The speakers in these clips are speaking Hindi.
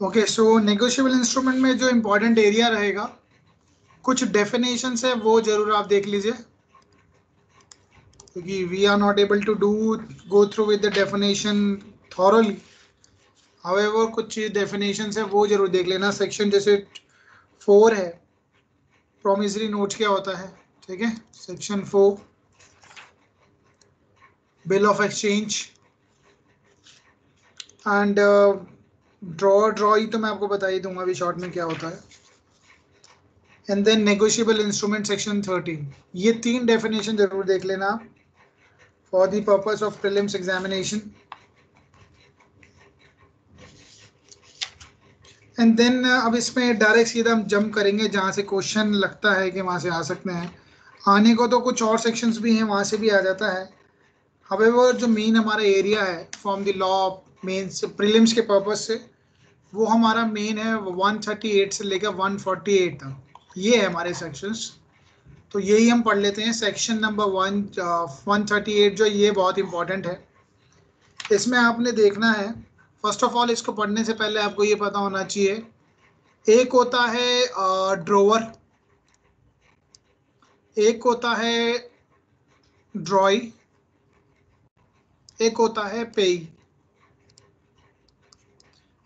ओके, सो नेगोशिएबल इंस्ट्रूमेंट में जो इंपॉर्टेंट एरिया रहेगा, कुछ डेफिनेशंस है वो जरूर आप देख लीजिए, क्योंकि we are not able to do go through with the definition thoroughly. However कुछ डेफिनेशंस है वो जरूर देख लेना। सेक्शन जैसे 4 है, प्रोमिसरी नोट क्या होता है, ठीक है। Section 4 bill of exchange and draw ही तो मैं आपको बता ही दूंगा अभी शॉर्ट में क्या होता है। And then negotiable instrument section 13, ये 3 डेफिनेशन जरूर देख लेना for the purpose of prelims examination. And then अब इसमें डायरेक्ट सीधा हम जंप करेंगे, जहाँ से क्वेश्चन लगता है कि वहाँ से आ सकते हैं। आने को तो कुछ और सेक्शंस भी हैं, वहाँ से भी आ जाता है। हाउएवर जो मेन हमारा एरिया है from the law mains prelims के पर्पस से, वो हमारा मेन है 138 से लेकर 148 तक, ये है हमारे सेक्शंस। तो यही हम पढ़ लेते हैं। सेक्शन नंबर 138 जो ये बहुत इंपॉर्टेंट है, इसमें आपने देखना है। फर्स्ट ऑफ ऑल इसको पढ़ने से पहले आपको ये पता होना चाहिए, एक होता है ड्रोवर, एक होता है ड्रॉई, एक होता है पेई।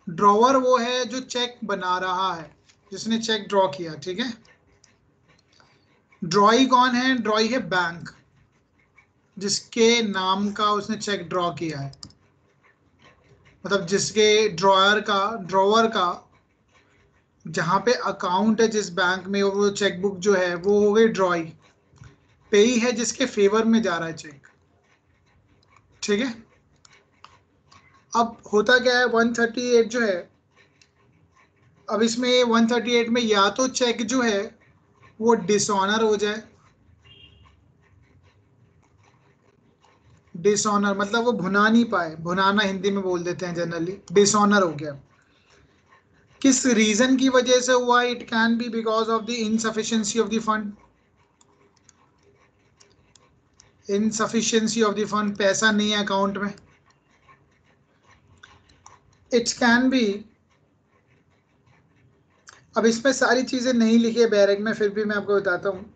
ड्रॉवर वो है जो चेक बना रहा है, जिसने चेक ड्रॉ किया, ठीक है। ड्रॉई कौन है? ड्रॉई है बैंक, जिसके नाम का उसने चेक ड्रॉ किया है, मतलब जिसके ड्रॉवर का जहाँ पे अकाउंट है जिस बैंक में, वो चेकबुक जो है वो हो गई ड्रॉई। पेई है जिसके फेवर में जा रहा है चेक, ठीक है। अब होता क्या है 138 जो है, अब इसमें 138 में या तो चेक जो है वो डिसऑनर हो जाए, डिसऑनर मतलब वो भुना नहीं पाए, भुनाना हिंदी में बोल देते हैं जनरली, डिसऑनर हो गया। किस रीजन की वजह से हुआ? It can be because of the insufficiency of the fund, insufficiency of the fund, पैसा नहीं है अकाउंट में। इट्स कैन बी, अब इसमें सारी चीजें नहीं लिखी है बैरक में, फिर भी मैं आपको बताता हूँ।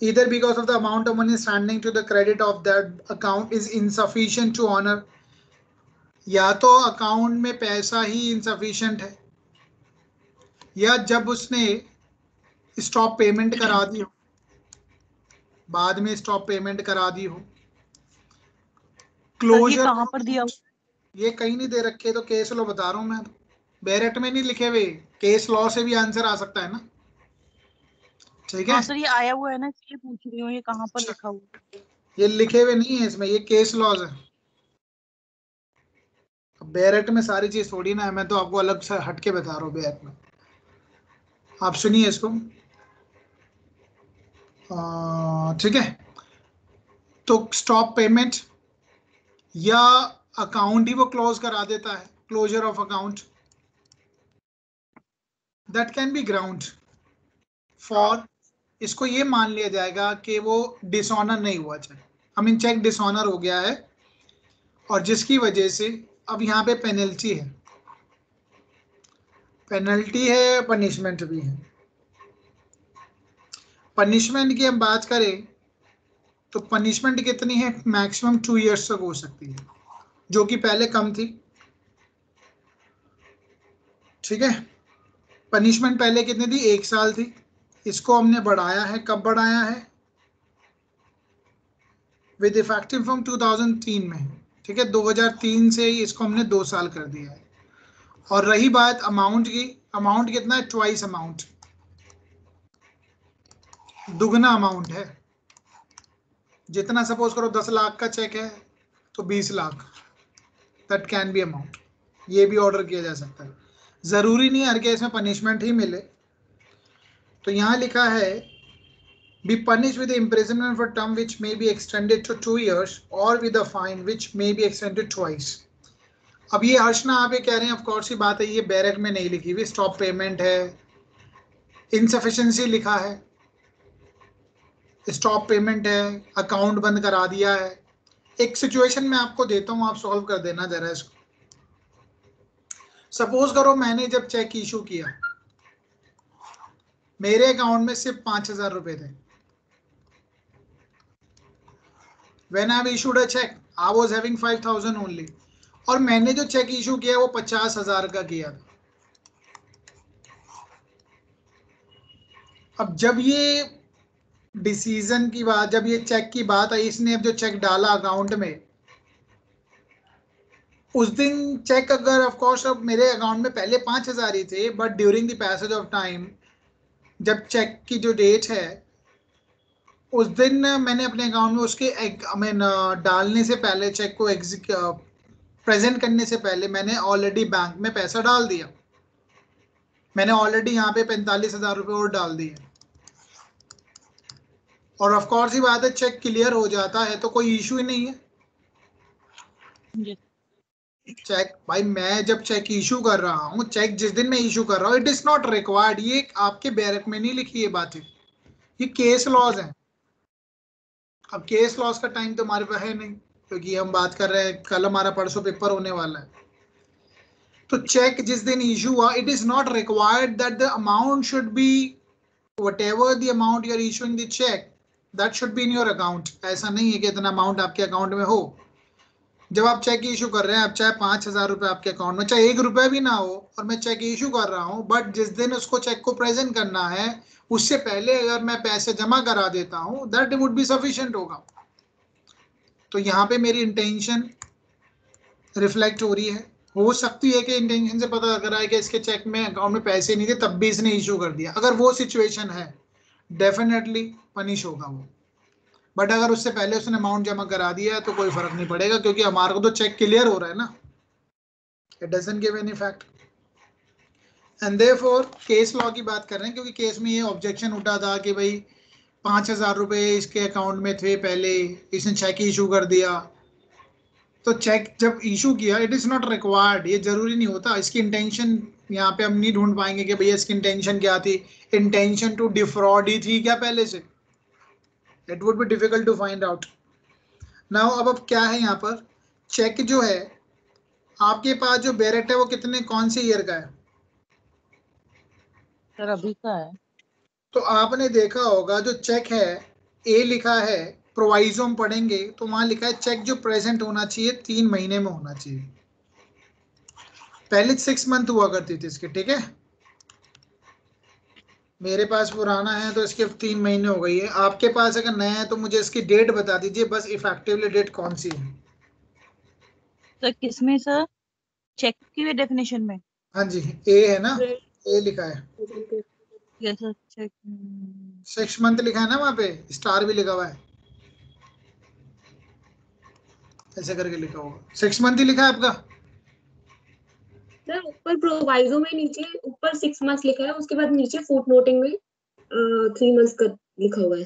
either because of the amount of money standing to the credit of that account is insufficient to honor, या तो अकाउंट में पैसा ही insufficient है, या जब उसने स्टॉप पेमेंट करा दी हो, बाद में स्टॉप पेमेंट करा दी हो। क्लोजर कहाँ पर दिया? ये कहीं नहीं दे रखे, तो केस लॉ बता रहा हूँ मैं, बैरेट में नहीं लिखे हुए, केस लॉ से भी आंसर आ सकता है ना, ठीक है। हाँ सर, ये आया हुआ है ना, इसलिए पूछ रही हूँ ये कहाँ पर लिखा हुआ है। ये लिखे हुए नहीं है इसमें, ये केस लॉज है। बैरेट में सारी चीज थोड़ी ना है, मैं तो आपको अलग से हटके बता रहा हूँ बैरेट में। आप सुनिए इसको, ठीक है। तो स्टॉप पेमेंट या अकाउंट ही वो क्लोज करा देता है, closure of account, that can be ground for, इसको ये मान लिया जाएगा कि वो डिसऑनर नहीं हुआ, cheque I mean cheque dishonour हो गया है, और जिसकी वजह से अब यहाँ पे पेनल्टी है, पेनल्टी है, पनिशमेंट भी है। पनिशमेंट की हम बात करें तो पनिशमेंट कितनी है? मैक्सिमम 2 इयर्स तक हो सकती है, जो कि पहले कम थी, ठीक है। पनिशमेंट पहले कितनी थी? 1 साल थी, इसको हमने बढ़ाया है। कब बढ़ाया है? विद इफेक्टिव फ्रॉम 2003 में, ठीक है। 2003 से ही इसको हमने 2 साल कर दिया है। और रही बात अमाउंट की, अमाउंट कितना है? ट्वाइस अमाउंट, दुगना अमाउंट है। जितना सपोज करो 10 लाख का चेक है तो 20 lakh, that can B amount, ये भी ऑर्डर किया जा सकता है। जरूरी नहीं हर केस में पनिशमेंट ही मिले। तो यहाँ लिखा है be punished with imprisonment for term which may be extended to 2 years or with a fine which may be extended twice। अब ये अर्चना आप ये कह रहे हैं, ऑफ कोर्स की बात है, ये बैरक में नहीं लिखी हुई, स्टॉप पेमेंट है, इनसफिशिएंसी लिखा है, स्टॉप पेमेंट है, अकाउंट बंद करा दिया है। एक सिचुएशन में आपको देता हूं, आप सॉल्व कर देना जरा इसको। सपोज करो मैंने जब चेक इशू किया, मेरे अकाउंट में सिर्फ 5,000 रुपए थे। When I issued a check, I was having 5,000 only. और मैंने जो चेक इशू किया वो 50,000 का किया था। अब जब ये डिसीजन की बात, जब ये चेक की बात आई, इसने अब जो चेक डाला अकाउंट में, उस दिन चेक अगर ऑफ कोर्स अब मेरे अकाउंट में पहले 5,000 ही थे, but during the passage of time, जब चेक की जो डेट है उस दिन मैंने अपने अकाउंट में उसके डालने से पहले, चेक को प्रेजेंट करने से पहले मैंने ऑलरेडी बैंक में पैसा डाल दिया। मैंने ऑलरेडी यहाँ पे 45,000 रुपये और डाल दिए, और ऑफ कोर्स ही बात है चेक क्लियर हो जाता है तो कोई इशू ही नहीं है। चेक भाई, मैं जब चेक इशू कर रहा हूँ, चेक जिस दिन मैं इशू कर रहा हूँ, इट इज नॉट रिक्वायर्ड, ये आपके बैरक में नहीं लिखी है बातें, ये केस लॉज है। अब केस लॉस का टाइम तो हमारे पास है नहीं, क्योंकि हम बात कर रहे हैं कल हमारा परसों पेपर होने वाला है। तो चेक जिस दिन इशू हुआ, it is not required that the amount should be whatever the amount you are issuing the check, that should be in your account। ऐसा नहीं है कि इतना अमाउंट आपके अकाउंट में हो। जब आप चेक इशू कर रहे हैं, आप चाहे 5,000 रुपये आपके अकाउंट में, चाहे 1 रुपया भी ना हो, और मैं चेक इशू कर रहा हूँ, बट जिस दिन उसको चेक को प्रेजेंट करना है उससे पहले अगर मैं पैसे जमा करा देता हूँ, दैट वुड बी सफिशिएंट होगा। तो यहाँ पे मेरी इंटेंशन रिफ्लेक्ट हो रही है। हो सकती है कि इंटेंशन से पता लग रहा है कि इसके चेक में अकाउंट में पैसे नहीं थे, तब भी इसने इशू कर दिया। अगर वो सिचुएशन है, डेफिनेटली पनिश होगा वो। बट अगर उससे पहले उसने अमाउंट जमा करा दिया है तो कोई फर्क नहीं पड़ेगा, क्योंकि हमारे को तो चेक क्लियर हो रहा है ना। It doesn't give any fact. And therefore case law की बात कर रहे हैं, क्योंकि केस में ये ऑब्जेक्शन उठा था कि भाई 5,000 रुपये इसके अकाउंट में थे पहले, इसने चेक इशू कर दिया। तो चेक जब इशू किया, इट इज नॉट रिक्वायर्ड, ये जरूरी नहीं होता। इसकी इंटेंशन यहाँ पे हम नहीं ढूंढ पाएंगे कि भैया इसकी इंटेंशन क्या थी। इंटेंशन टू डिफ्रॉड ही थी क्या पहले से? It would be difficult to find out. Now अब क्या है यहाँ पर, चेक जो है आपके पास जो बेरेट है वो कितने, कौन से ईयर का है? सर अभी का है। तो आपने देखा होगा जो चेक है, ए लिखा है, प्रोवाइजो हम पढ़ेंगे तो वहां लिखा है चेक जो प्रेजेंट होना चाहिए 3 महीने में होना चाहिए। पहले 6 मंथ हुआ करती थी इसके, ठीक है। मेरे पास पुराना है तो इसके 3 महीने हो गई है। आपके पास अगर नया है तो मुझे इसकी डेट बता दीजिए बस, इफेक्टिवली डेट कौन सी है? सर किसमें सर? चेक की डेफिनेशन में? हाँ जी, ए है ना, ए लिखा है। यस सर, चेक 6 मंथ लिखा है ना, वहां पे स्टार भी लिखा हुआ है, ऐसे करके लिखा होगा। 6 मंथ ही लिखा है आपका? सर ऊपर प्रोवाइजो में नीचे ऊपर 6 मंथ्स लिखा है, उसके बाद नीचे फुट नोटिंग में 3 मंथ्स का लिखा हुआ है।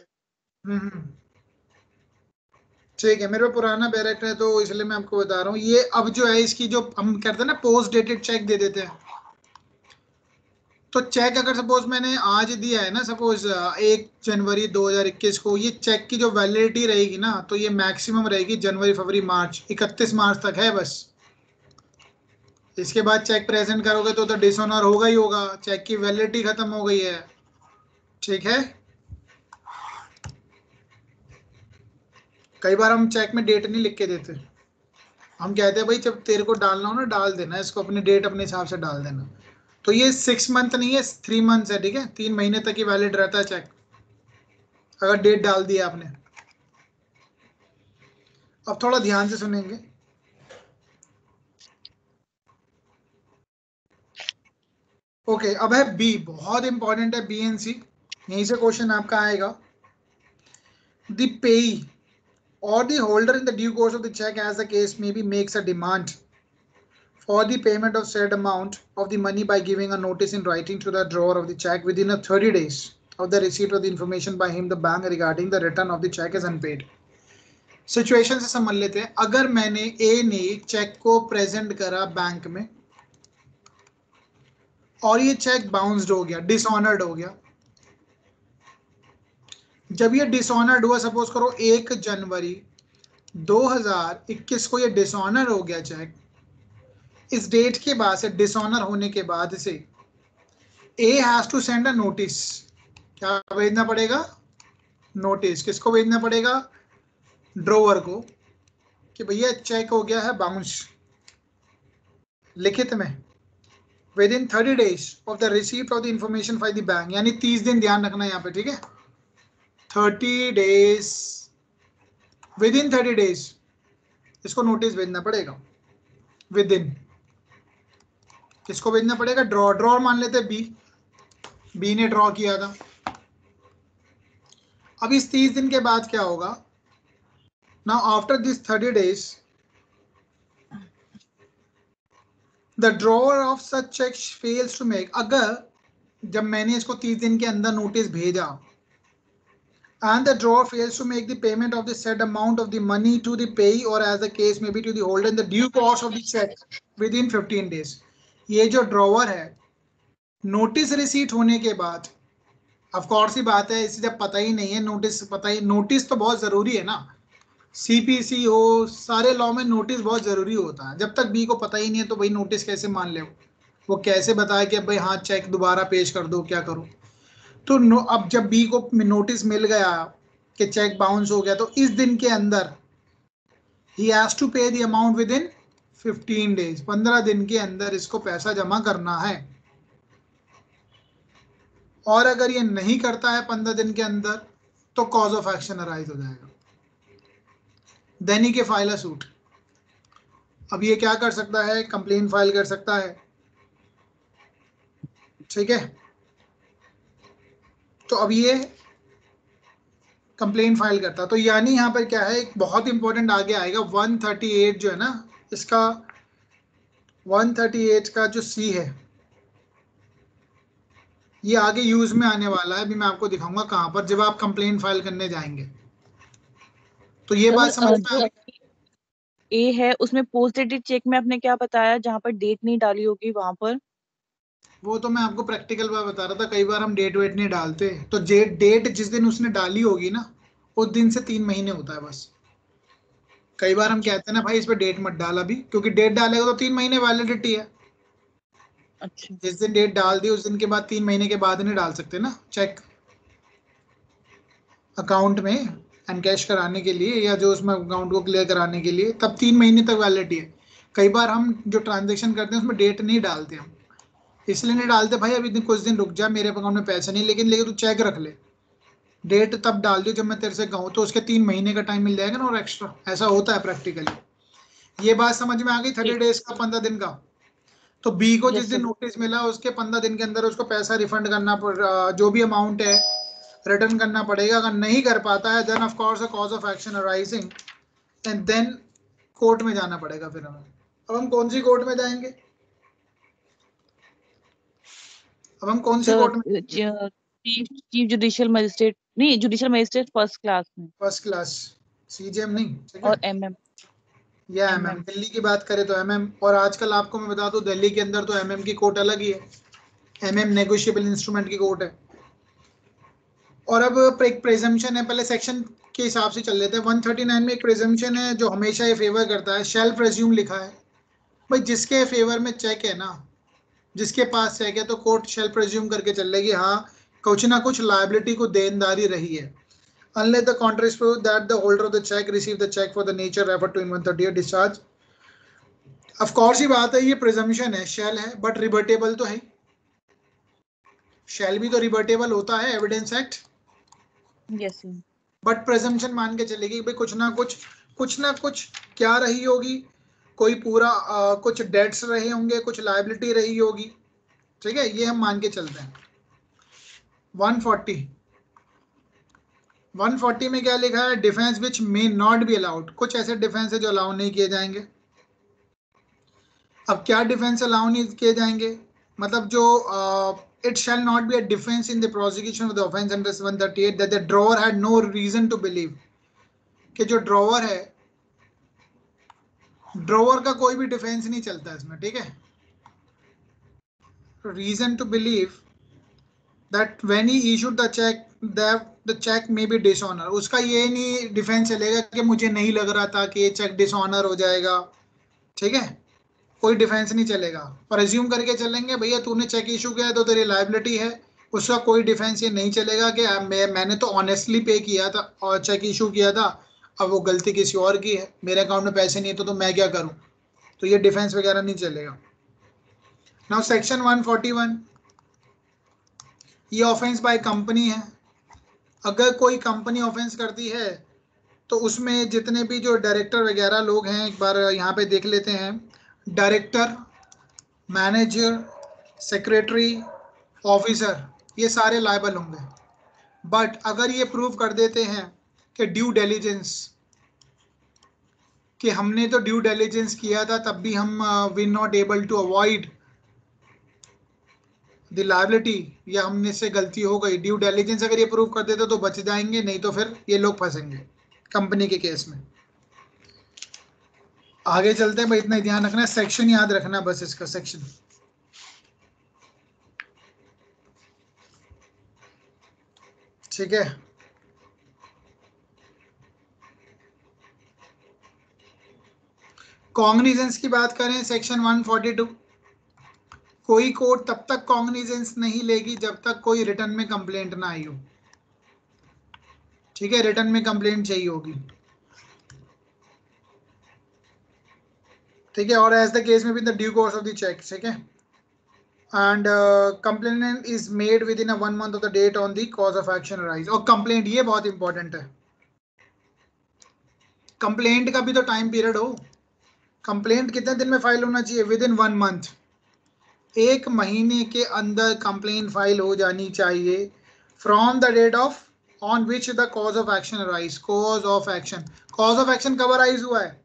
ठीक है, मेरे पास पुराना बैरेट है तो इसलिए मैं आपको बता रहा हूँ। ये अब जो है इसकी जो हम कहते हैं ना पोस्ट डेटेड चेक दे देते हैं, तो चेक अगर सपोज मैंने आज दिया है ना, सपोज 1 जनवरी 2021 को, ये चेक की जो वैलिडिटी रहेगी ना, तो ये मैक्सिमम रहेगी जनवरी फरवरी मार्च, 31 मार्च तक है बस। इसके बाद चेक प्रेजेंट करोगे तो डिसऑनर होगा ही होगा, चेक की वैलिडिटी खत्म हो गई है, ठीक है। कई बार हम चेक में डेट नहीं लिख के देते, हम कहते हैं भाई जब तेरे को डालना हो ना डाल देना, इसको अपनी डेट अपने हिसाब से डाल देना। तो ये 6 मंथ नहीं है, 3 मंथ्स है, ठीक है। 3 महीने तक ही वैलिड रहता है चेक, अगर डेट डाल दी आपने। अब थोड़ा ध्यान से सुनेंगे। ओके, अब है बी, बहुत इंपॉर्टेंट है बी एंड सी, यहीं से क्वेश्चन आपका आएगा। द पेई or the holder in the due course of the check, as the case may be, makes a demand for the payment of said amount of the money by giving a notice in writing to the drawer of the check within a 30 days of the receipt of the information by him the bank regarding the return of the check is unpaid। Situation से समझ लेते हैं। अगर मैंने ए ने चेक को प्रेजेंट करा बैंक में और ये चेक बाउंस्ड हो गया, डिसऑनर्ड हो गया। जब ये डिसऑनर्ड हुआ, सपोज करो 1 जनवरी 2021 को ये डिसऑनर हो गया चेक, इस डेट के बाद से, डिसऑनर होने के बाद से, A has to send a notice. क्या भेजना पड़ेगा? नोटिस। किसको भेजना पड़ेगा? ड्रोवर को, कि भैया चेक हो गया है बाउंस, लिखित में, with in 30 days of the receipt of the information by the bank. यानी 30 दिन, ध्यान रखना यहाँ पे, ठीक है, 30 days, विद इन 30 days इसको नोटिस भेजना पड़ेगा। विद इन किसको भेजना पड़ेगा? ड्रॉ मान लेते बी ने ड्रॉ किया था। अब इस 30 दिन के बाद क्या होगा? Now after this 30 days the drawer of such cheque fails to make. अगर जब मैंने इसको 30 दिन के अंदर नोटिस भेजा, and the drawer fails to make the payment of the said amount of the money to the payee or as the case may be to the holder in the due course of the check within 15 days। ये जो ड्रॉवर है, नोटिस रिसीट होने के बाद, ऑफ कोर्स ही बात है, इसे जब पता ही नहीं है, नोटिस तो बहुत जरूरी है ना, सीपीसी हो, सारे लॉ में नोटिस बहुत जरूरी होता है। जब तक बी को पता ही नहीं है तो भाई नोटिस कैसे मान ले? वो कैसे बताए कि अब भाई हाँ चेक दोबारा पेश कर दो, क्या करो? तो अब जब बी को नोटिस मिल गया कि चेक बाउंस हो गया, तो इस दिन के अंदर ही हैज टू पे the amount with in 15 days। 15 दिन के अंदर इसको पैसा जमा करना है। और अगर ये नहीं करता है 15 दिन के अंदर, तो कॉज ऑफ एक्शन अराइज हो जाएगा, देन ही के फाइल अ सूट। अब ये क्या कर सकता है? कंप्लेन फाइल कर सकता है, ठीक है। तो अब ये कंप्लेन फाइल करता, तो यानी यहाँ पर क्या है, एक बहुत इंपॉर्टेंट आगे आएगा 138 जो है ना, इसका 138 का जो सी है, ये आगे यूज में आने वाला है। अभी मैं आपको दिखाऊंगा कहाँ पर, जब आप कंप्लेन फाइल करने जाएंगे। तो ये बात समझ में आ गई? ए है उसमें पोस्ट डेटेड चेक में आपने क्या बताया, जहाँ पर डेट नहीं डाली होगी वहां पर? वो तो मैं आपको प्रैक्टिकल में बता रहा था, कई बार हम डेट वेट नहीं डालते, तो डेट जिस दिन उसने डाली होगी ना, उस दिन से 3 महीने होता है बस। कई बार हम कहते हैं ना भाई इस पे डेट मत डाल अभी, क्योंकि डेट डालेगा तो 3 महीने वैलिडिटी है। अच्छा, जिस दिन डेट डाल दी उस दिन के बाद 3 महीने के बाद नहीं डाल सकते ना चेक अकाउंट में एनकैश कराने के लिए, या जो उसमें अकाउंट को क्लियर कराने के लिए, तब 3 महीने तक वैलिडिटी है। कई बार हम जो ट्रांजेक्शन करते हैं उसमें डेट नहीं डालते, हम इसलिए नहीं डालते भाई अभी कुछ दिन रुक जा, मेरे अकाउंट में पैसे नहीं, लेकिन तू चेक रख ले, डेट तब डाल दियो जब मैं तेरे से कहूँ, तो उसके 3 महीने का टाइम मिल जाएगा ना और एक्स्ट्रा। ऐसा होता है प्रैक्टिकली। ये बात समझ में आ गई? 30 days का, 15 दिन का। तो बी को जिस दिन नोटिस मिला उसके 15 दिन के अंदर उसको पैसा रिफंड करना, जो भी अमाउंट है रिटर्न करना पड़ेगा। अगर नहीं कर पाता है then of course a cause of action arising, and then court में जाना पड़ेगा फिर हमें। अब हम कौन सी कोर्ट में जाएंगे? अब हम कौन सी कोर्ट में? चीफ जुडिशियल मजिस्ट्रेट नहीं, जुडिशियल मजिस्ट्रेट फर्स्ट क्लास में। फर्स्ट क्लास, सीजेएम नहीं, ठीक है, और एमएम या एमएम। दिल्ली की बात करें तो एमएम, और आजकल आपको मैं बता दूं दिल्ली के अंदर तो एमएम की कोर्ट अलग ही है, एमएम नेगोशिएबल इंस्ट्रूमेंट की कोर्ट है। और अब एक प्रेजम्पशन है, पहले सेक्शन के हिसाब से चल लेते हैं। 139 में एक प्रेजम्पशन है जो हमेशा ये फेवर करता है, शैल प्रेज्यूम लिखा है भाई, जिसके फेवर में चेक है ना, जिसके पास चेक है, तो कोर्ट शैल प्रेज्यूम करके चलेगी हाँ कुछ ना कुछ लायबिलिटी को देनदारी रही है, unless the contrary is proved that the holder of the check received the check for the nature referred to in 138 discharge। of course ही बात है, ये presumption है, shall है, but rebuttable तो है, shall भी तो rebuttable होता है evidence act. Yes, but presumption मान के चलेगी भाई कुछ ना कुछ क्या रही होगी, कोई पूरा कुछ डेट्स रहे होंगे, कुछ लायबिलिटी रही होगी, ठीक है, ये हम मान के चलते हैं। 140 में क्या लिखा है? Defence which may not be allowed. कुछ ऐसे डिफेंस है जो अलाउ नहीं किए जाएंगे। अब क्या डिफेंस अलाउ नहीं किए जाएंगे? मतलब जो it shall not be a defence in the prosecution of the offence under 138 that the drawer had no reason to believe, कि जो ड्रॉवर है, ड्रॉवर का कोई भी डिफेंस नहीं चलता इसमें, ठीक है। Reason to believe that when he issued the cheque that the cheque may be dishonour, उसका ये नहीं डिफेंस चलेगा कि मुझे नहीं लग रहा था कि ये चेक डिसऑनर हो जाएगा, ठीक है। कोई डिफेंस नहीं चलेगा। पर एज्यूम करके चलेंगे भैया तूने चेक इशू किया है तो तेरी लायबिलिटी है, उसका कोई डिफेंस ये नहीं चलेगा कि मैंने तो ऑनेस्टली पे किया था और चेक इशू किया था, अब वो गलती किसी और की है, मेरे अकाउंट में पैसे नहीं है तो मैं क्या करूं। तो ये डिफेंस वगैरह नहीं चलेगा। नाउ सेक्शन 141, ये ऑफेंस बाय कंपनी है। अगर कोई कंपनी ऑफेंस करती है तो उसमें जितने भी जो डायरेक्टर वगैरह लोग हैं, एक बार यहाँ पे देख लेते हैं। डायरेक्टर, मैनेजर, सेक्रेटरी, ऑफिसर, ये सारे लायबल होंगे। बट अगर ये प्रूव कर देते हैं कि ड्यू डिलिजेंस, कि हमने तो ड्यू डिलिजेंस किया था तब भी हम we not able to avoid the liability, या हमने से गलती हो गई, ड्यू डिलिजेंस अगर ये प्रूव कर देते तो बच जाएंगे, नहीं तो फिर ये लोग फंसेंगे कंपनी के केस में। आगे चलते हैं भाई, इतना ही ध्यान रखना, सेक्शन याद रखना बस, इसका सेक्शन। ठीक है, कॉग्निजेंस की बात करें, सेक्शन 142, कोई कोर्ट तब तक कॉग्निजेंस नहीं लेगी जब तक कोई रिटर्न में कंप्लेंट ना आई हो। ठीक है, रिटर्न में कंप्लेंट चाहिए होगी। ठीक है, और एज द केस में भी the due course of the cheque. ठीक है, and complainant is made within 1 month of the date on the cause of action arise. और कंप्लेंट, ये बहुत इंपॉर्टेंट है, कंप्लेंट का भी तो टाइम पीरियड हो। कंप्लेंट कितने दिन में फाइल होना चाहिए? विद इन 1 month, 1 महीने के अंदर कंप्लेंट फाइल हो जानी चाहिए from the date of on which the cause of action arise. Cause of action, cause of action कब अराइज हुआ है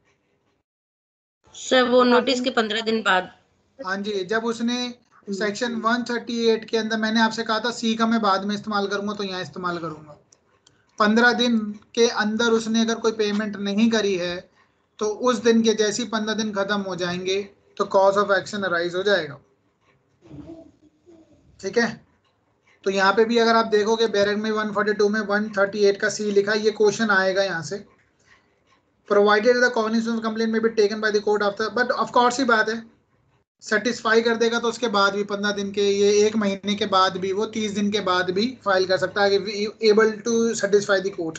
सर? वो नोटिस के 15 दिन बाद। हाँ जी, जब उसने सेक्शन 138 के अंदर, मैंने आपसे कहा था सी का मैं बाद में इस्तेमाल करूंगा तो यहाँ इस्तेमाल करूंगा, 15 दिन के अंदर उसने अगर कोई पेमेंट नहीं करी है तो उस दिन के जैसे ही 15 दिन खत्म हो जाएंगे तो कॉज ऑफ एक्शन अराइज हो जाएगा। ठीक है, तो यहाँ पे भी अगर आप देखोगे बैरक में 142 में 138 का सी लिखा, ये क्वेश्चन आएगा यहाँ से, प्रोवाइडेड द कॉग्निजेंस कंप्लेंट में be taken by the court after, but of course ही बात है, सेटिस्फाई कर देगा तो उसके बाद भी 15 दिन के, ये 1 महीने के बाद भी, वो 30 दिन के बाद भी फाइल कर सकता है, able to satisfy the court.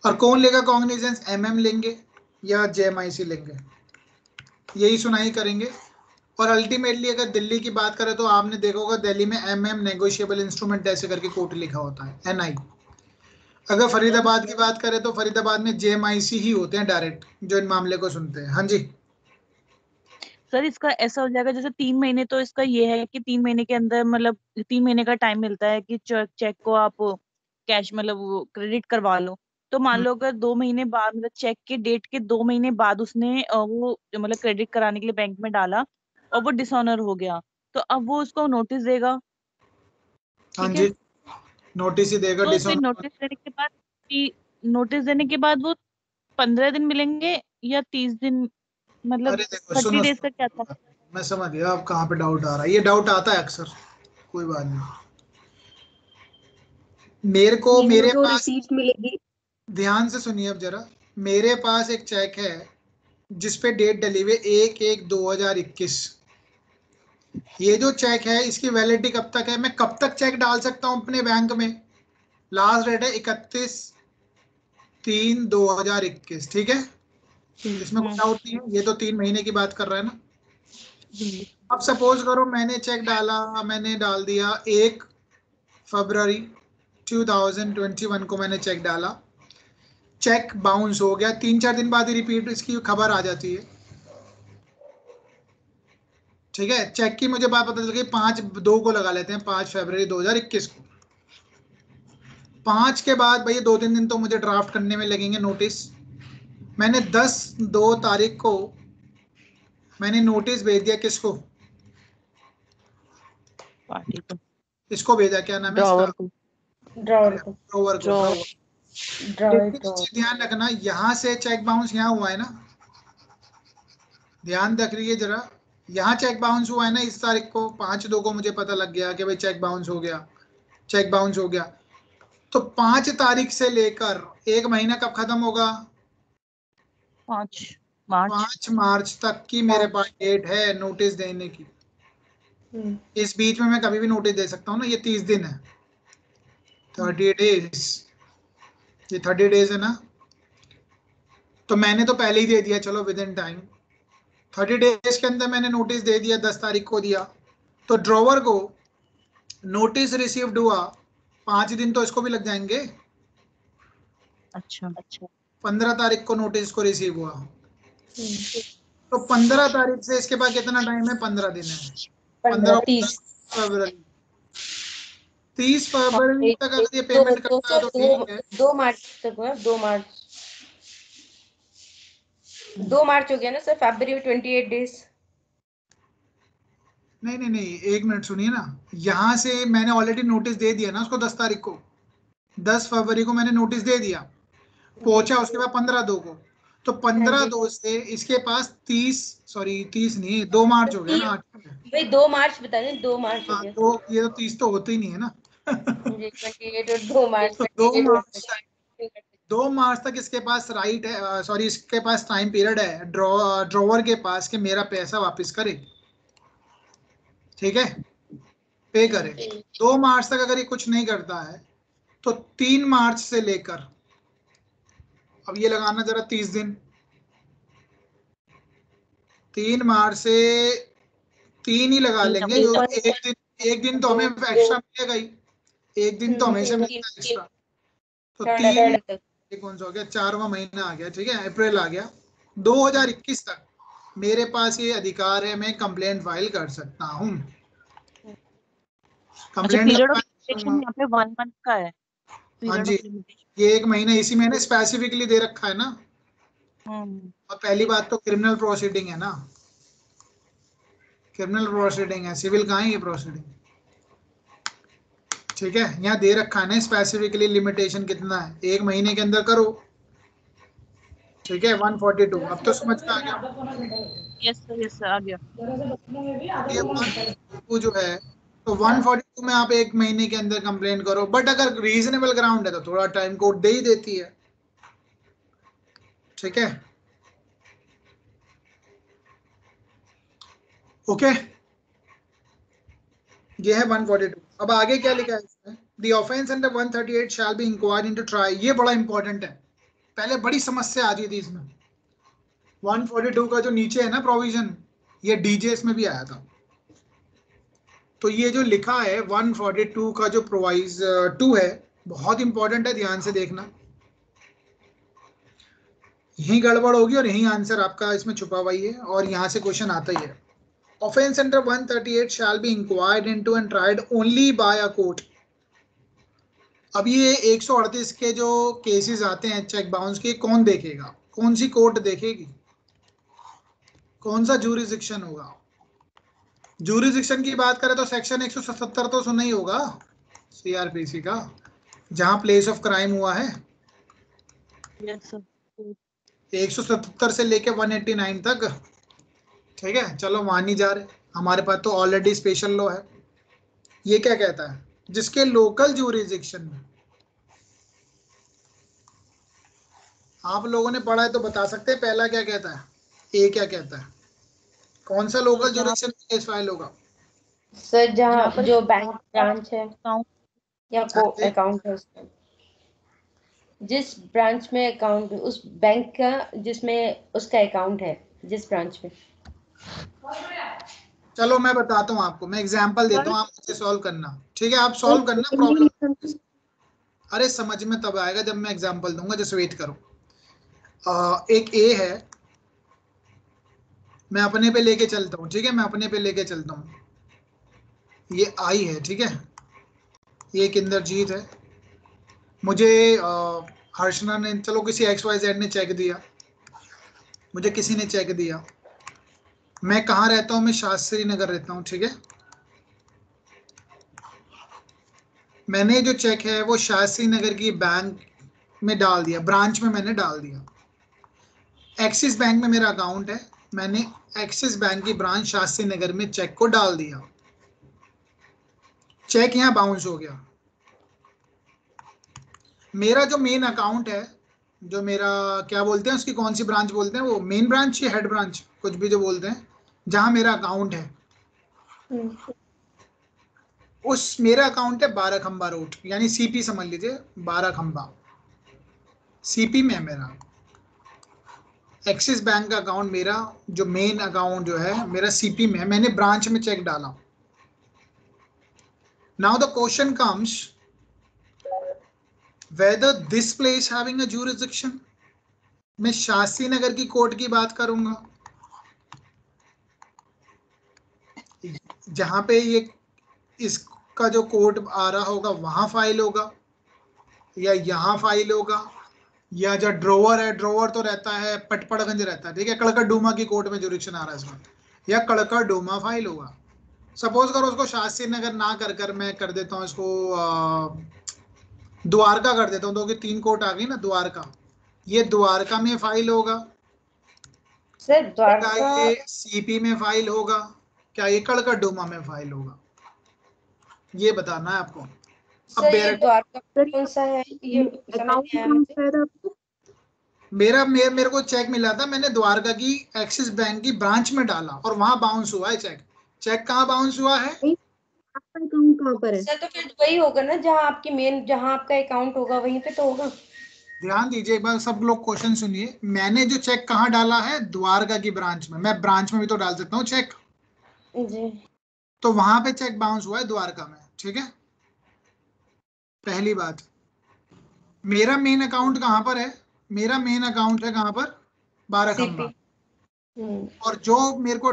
और कौन लेगा कॉग्निजेंस? एमएम लेंगे या जेएमआईसी लेंगे, यही सुनाई करेंगे। और अल्टीमेटली अगर दिल्ली की बात करें तो आपने देखा होगा दिल्ली में एमएम नेगोशिएबल इंस्ट्रूमेंट ऐसे करके कोर्ट लिखा होता है, एनआई। अगर फरीदाबाद की बात करें तो फरीदाबाद में जेएमआईसी ही होते हैं डायरेक्ट, जो इन मामले को सुनते हैं। हाँ जी सर इसका ऐसा हो जाएगा जैसे 3 महीने, तो इसका ये है कि 3 महीने के अंदर, मतलब 3 महीने का टाइम मिलता है कि चेक को आप कैश मतलब क्रेडिट करवा लो। तो मान लो अगर 2 महीने बाद, मतलब चेक के डेट के 2 महीने बाद उसने वो मतलब क्रेडिट कराने के लिए बैंक में डाला और वो डिसऑनर हो गया, तो अब वो उसको नोटिस देगा। हाँ ठीक है, जी, नोटिस ही देगा तो फिर डिसऑनर। नोटिस देने के बाद वो 15 दिन मिलेंगे या 30 दिन, मतलब अरे देखो 30 सुनो डेज का क्या था? सुनो, मैं समझ गया आप कहाँ पे डाउट आ रहा है, ये डाउट आता है अक्सर, कोई बात नहीं। मेरे को, ये मेरे जो पास, रिसीट मिलेगी, ध्यान से सुनिए अब जरा, मेरे पास एक चेक है जिसपे डेट डली हुई 1/1/2021। ये जो चेक है इसकी वैलिडिटी कब तक है? मैं कब तक चेक डाल सकता हूं अपने बैंक में? लास्ट डेट है 31/3/2021। ठीक है, इसमें कोई डाउट नहीं है, ये तो 3 महीने की बात कर रहा है ना। अब सपोज करो मैंने चेक डाला, मैंने डाल दिया 1 फरवरी 2021 को मैंने चेक डाला, चेक बाउंस हो गया, 3-4 दिन बाद ही रिपीट इसकी खबर आ जाती है। ठीक है, चेक की मुझे बात पता चल गई 5/2 को लगा लेते हैं, 5 फरवरी 2021 को। 5 के बाद भैया 2-3 दिन तो मुझे ड्राफ्ट करने में लगेंगे नोटिस। मैंने 10/2 तारीख को मैंने नोटिस भेज दिया, किसको? पार्टी को, इसको भेजा, क्या नाम है ड्रॉवर इसका? को, ड्रॉवर को, ड्रॉवर को, ड्रॉवर। ड्रॉवर। ध्यान रखना, यहाँ से चेक बाउंस यहाँ हुआ है ना, ध्यान रखिए जरा, यहाँ चेक बाउंस हुआ है ना इस तारीख को, 5/2 को मुझे पता लग गया कि भाई चेक बाउंस हो गया, चेक बाउंस हो गया। तो 5 तारीख से लेकर 1 महीना कब खत्म होगा? 5 मार्च 5 मार्च तक की मेरे पास डेट है नोटिस देने की। इस बीच में मैं कभी भी नोटिस दे सकता हूँ ना, ये 30 दिन है, 30 डेज, ये 30 डेज है ना, तो मैंने तो पहले ही दे दिया, चलो विद इन टाइम 30 डेज के अंदर मैंने नोटिस दे दिया, 10 तारीख को दिया, तो ड्रॉवर को नोटिस रिसीव्ड हुआ 5 दिन तो इसको भी लग जाएंगे। अच्छा 15 तारीख को नोटिस को रिसीव हुआ, तो 15 तारीख से इसके बाद कितना टाइम है, 15 दिन है, 15 फरवरी, 30 फरवरी तक अगर ये पेमेंट करता है तो ठीक है। 2 मार्च तक हुआ, 2 मार्च हो गया ना सर, फरवरी में 28 डेज। नहीं, एक मिनट सुनिए ना, यहाँ से मैंने ऑलरेडी नोटिस दे दिया ना उसको 10 तारीख को, 10 फरवरी को मैंने नोटिस दे दिया, पहुंचा उसके बाद 15/2 को, तो 15/2 से इसके पास 30 नहीं, 2 मार्च हो गया ना, भाई 2 मार्च बता दें, 2 मार्च हो हाँ, गया। तो ये तो 30 तो होते ही नहीं है ना। जी 28 और 2 मार्च, तो 2 मार्च तक इसके पास राइट है, सॉरी इसके पास टाइम पीरियड है ड्रॉवर के पास कि मेरा पैसा वापस करे, ठीक है, पे करे। 2 मार्च तक अगर ये कुछ नहीं करता है तो 3 मार्च से लेकर, अब ये लगाना जरा 30 दिन, 3 मार्च से 3 ही लगा लेंगे, जो एक दिन तो हमें एक्स्ट्रा मिलेगा ही, एक दिन तो हमेशा मिलता है एक्स्ट्रा, तो 3 कौन सा हो गया, 4वां महीना आ गया, ठीक है, अप्रैल आ गया, 2021 तक मेरे पास ये अधिकार है, मैं कंप्लेंट फाइल कर सकता हूँ। अच्छा, कंप्लेंट पीरियड ऑफ लिमिटेशन यहाँ पे 1 मंथ का है, हाँ पीरियड जी, ऑफ लिमिटेशन। ये 1 महीना इसी मैंने स्पेसिफिकली दे रखा है ना। और पहली बात तो क्रिमिनल प्रोसीडिंग है ना, क्रिमिनल प्रोसीडिंग है, सिविल कहाँ है ये प्रोसीडिंग, ठीक है, यहाँ दे रखा है ना स्पेसिफिकली लिमिटेशन कितना है, 1 महीने के अंदर करो, ठीक है। 142 अब तो समझ में आ गया। यस सर आ गया। ये 142 जो है, तो 142 में आप 1 महीने के अंदर कंप्लेन करो, बट अगर रीजनेबल ग्राउंड है तो थोड़ा टाइम कोर्ट दे ही देती है, ठीक है, ओके। ये है 142। अब आगे क्या लिखा है इसमें, the offence under 138 shall be inquired into trial, ये बड़ा इंपॉर्टेंट है, पहले बड़ी समस्या आ रही थी इसमें। 142 का जो नीचे है ना प्रोविजन, ये डीजेएस में भी आया था, तो ये जो लिखा है 142 का जो प्रोवाइज 2 है, बहुत इंपॉर्टेंट है, ध्यान से देखना, यही गड़बड़ होगी और यही आंसर आपका इसमें छुपा हुआ ही है, और यहाँ से क्वेश्चन आता ही है। Offense under 138 shall be inquired into and tried only by a court. अब ये 138 के जो केसेस आते हैं चेक बाउंस के, कौन देखेगा, कौन सी कोर्ट देखेगी, कौन सा जूरिसडिक्शन होगा। जूरिसडिक्शन की बात करें तो सेक्शन 177 तो सुना ही होगा सीआरपीसी का, जहां प्लेस ऑफ क्राइम हुआ है। यस सर 177 से लेके 189 तक, ठीक है, चलो वहां नहीं जा रहे, हमारे पास तो ऑलरेडी स्पेशल लॉ है। ये क्या कहता है, जिसके लोकल जूरिसडिक्शन में, आप लोगों ने पढ़ा है तो बता सकते हैं, पहला क्या कहता है, ए क्या कहता है, कौन सा लोकल जूरिसडिक्शन में केस फाइल होगा। सर जहाँ जो बैंक ब्रांच है अकाउंट या अकाउंट है उसका, जिस ब्रांच में अकाउंट, उस बैंक का जिसमें उसका अकाउंट है, जिस ब्रांच में। चलो मैं बताता हूँ आपको, मैं एग्जांपल देता हूँ, आप मुझे सॉल्व करना, ठीक है, आप सॉल्व करना प्रॉब्लम। अरे समझ में तब आएगा जब मैं एग्जांपल दूंगा, जैसे वेट करो। एक ए है, मैं अपने पे लेके चलता हूँ, ठीक है, मैं अपने पे लेके चलता हूँ, ये आई है, ठीक है, ये एक इंद्रजीत है, मुझे हर्षना ने, चलो किसी XYZ ने चेक दिया, मुझे किसी ने चेक दिया, मैं कहाँ रहता हूँ, मैं शास्त्री नगर रहता हूँ, ठीक है, मैंने जो चेक है वो शास्त्री नगर की बैंक में डाल दिया, ब्रांच में मैंने डाल दिया, एक्सिस बैंक में मेरा अकाउंट है, मैंने एक्सिस बैंक की ब्रांच शास्त्री नगर में चेक को डाल दिया, चेक यहाँ बाउंस हो गया, मेरा जो मेन अकाउंट है जो मेरा क्या बोलते हैं उसकी, कौन सी ब्रांच बोलते हैं वो, मेन ब्रांच या हेड ब्रांच, कुछ भी जो बोलते हैं, जहां मेरा अकाउंट है, उस मेरा अकाउंट है 12 खंबा रोड, यानी सीपी समझ लीजिए, 12 खंबा सीपी में है मेरा। एक्सिस बैंक का अकाउंट मेरा जो मेन अकाउंट जो है मेरा सीपी में है, मैंने ब्रांच में चेक डाला। Now the question comes whether this place having a jurisdiction। मैं शास्त्री नगर की कोर्ट की बात करूंगा, जहां पे ये इसका जो कोर्ट आ रहा होगा वहां फाइल होगा, या यहां फाइल होगा, या जो ड्रोवर है, ड्रोवर तो रहता है पटपड़गंज रहता है, ठीक है, कड़कड़डूमा की कोर्ट में जुरिक्शन आ रहा है इसमें, या कड़कड़डूमा फाइल होगा। सपोज करो उसको शास्त्री नगर ना कर मैं कर देता हूँ इसको द्वारका कर देता हूँ, तो 3 कोर्ट आ गई ना, द्वारका, ये द्वारका में फाइल होगा सर क्या द्वारका, ये सीपी में फाइल होगा, क्या ये कड़कड़डूमा में फाइल होगा, ये बताना है आपको। अब सर ये द्वारका सर कौन सा है, ये समझ अकाउंट नहीं आया कौन मुझे। सा है आपको? मेरे को चेक मिला था, मैंने द्वारका की एक्सिस बैंक की ब्रांच में डाला और वहां बाउंस हुआ है चेक। चेक कहाँ बाउंस हुआ है? आपका अकाउंट कहाँ पर है? सर तो फिर वही होगा ना जहाँ आपकी मेन, जहाँ आपका अकाउंट होगा वहीं पे तो होगा। ध्यान दीजिए एक बार, सब लोग क्वेश्चन सुनिए। मैंने जो चेक कहाँ डाला है? द्वारका की ब्रांच में। मैं ब्रांच में भी तो डाल सकता हूँ चेक, जी तो वहां पे चेक बाउंस हुआ है द्वारका में, ठीक है। पहली बात, मेरा मेन अकाउंट कहाँ पर है? मेरा मेन अकाउंट है कहाँ पर? 12 खंबा। सीपी। और जो मेरे को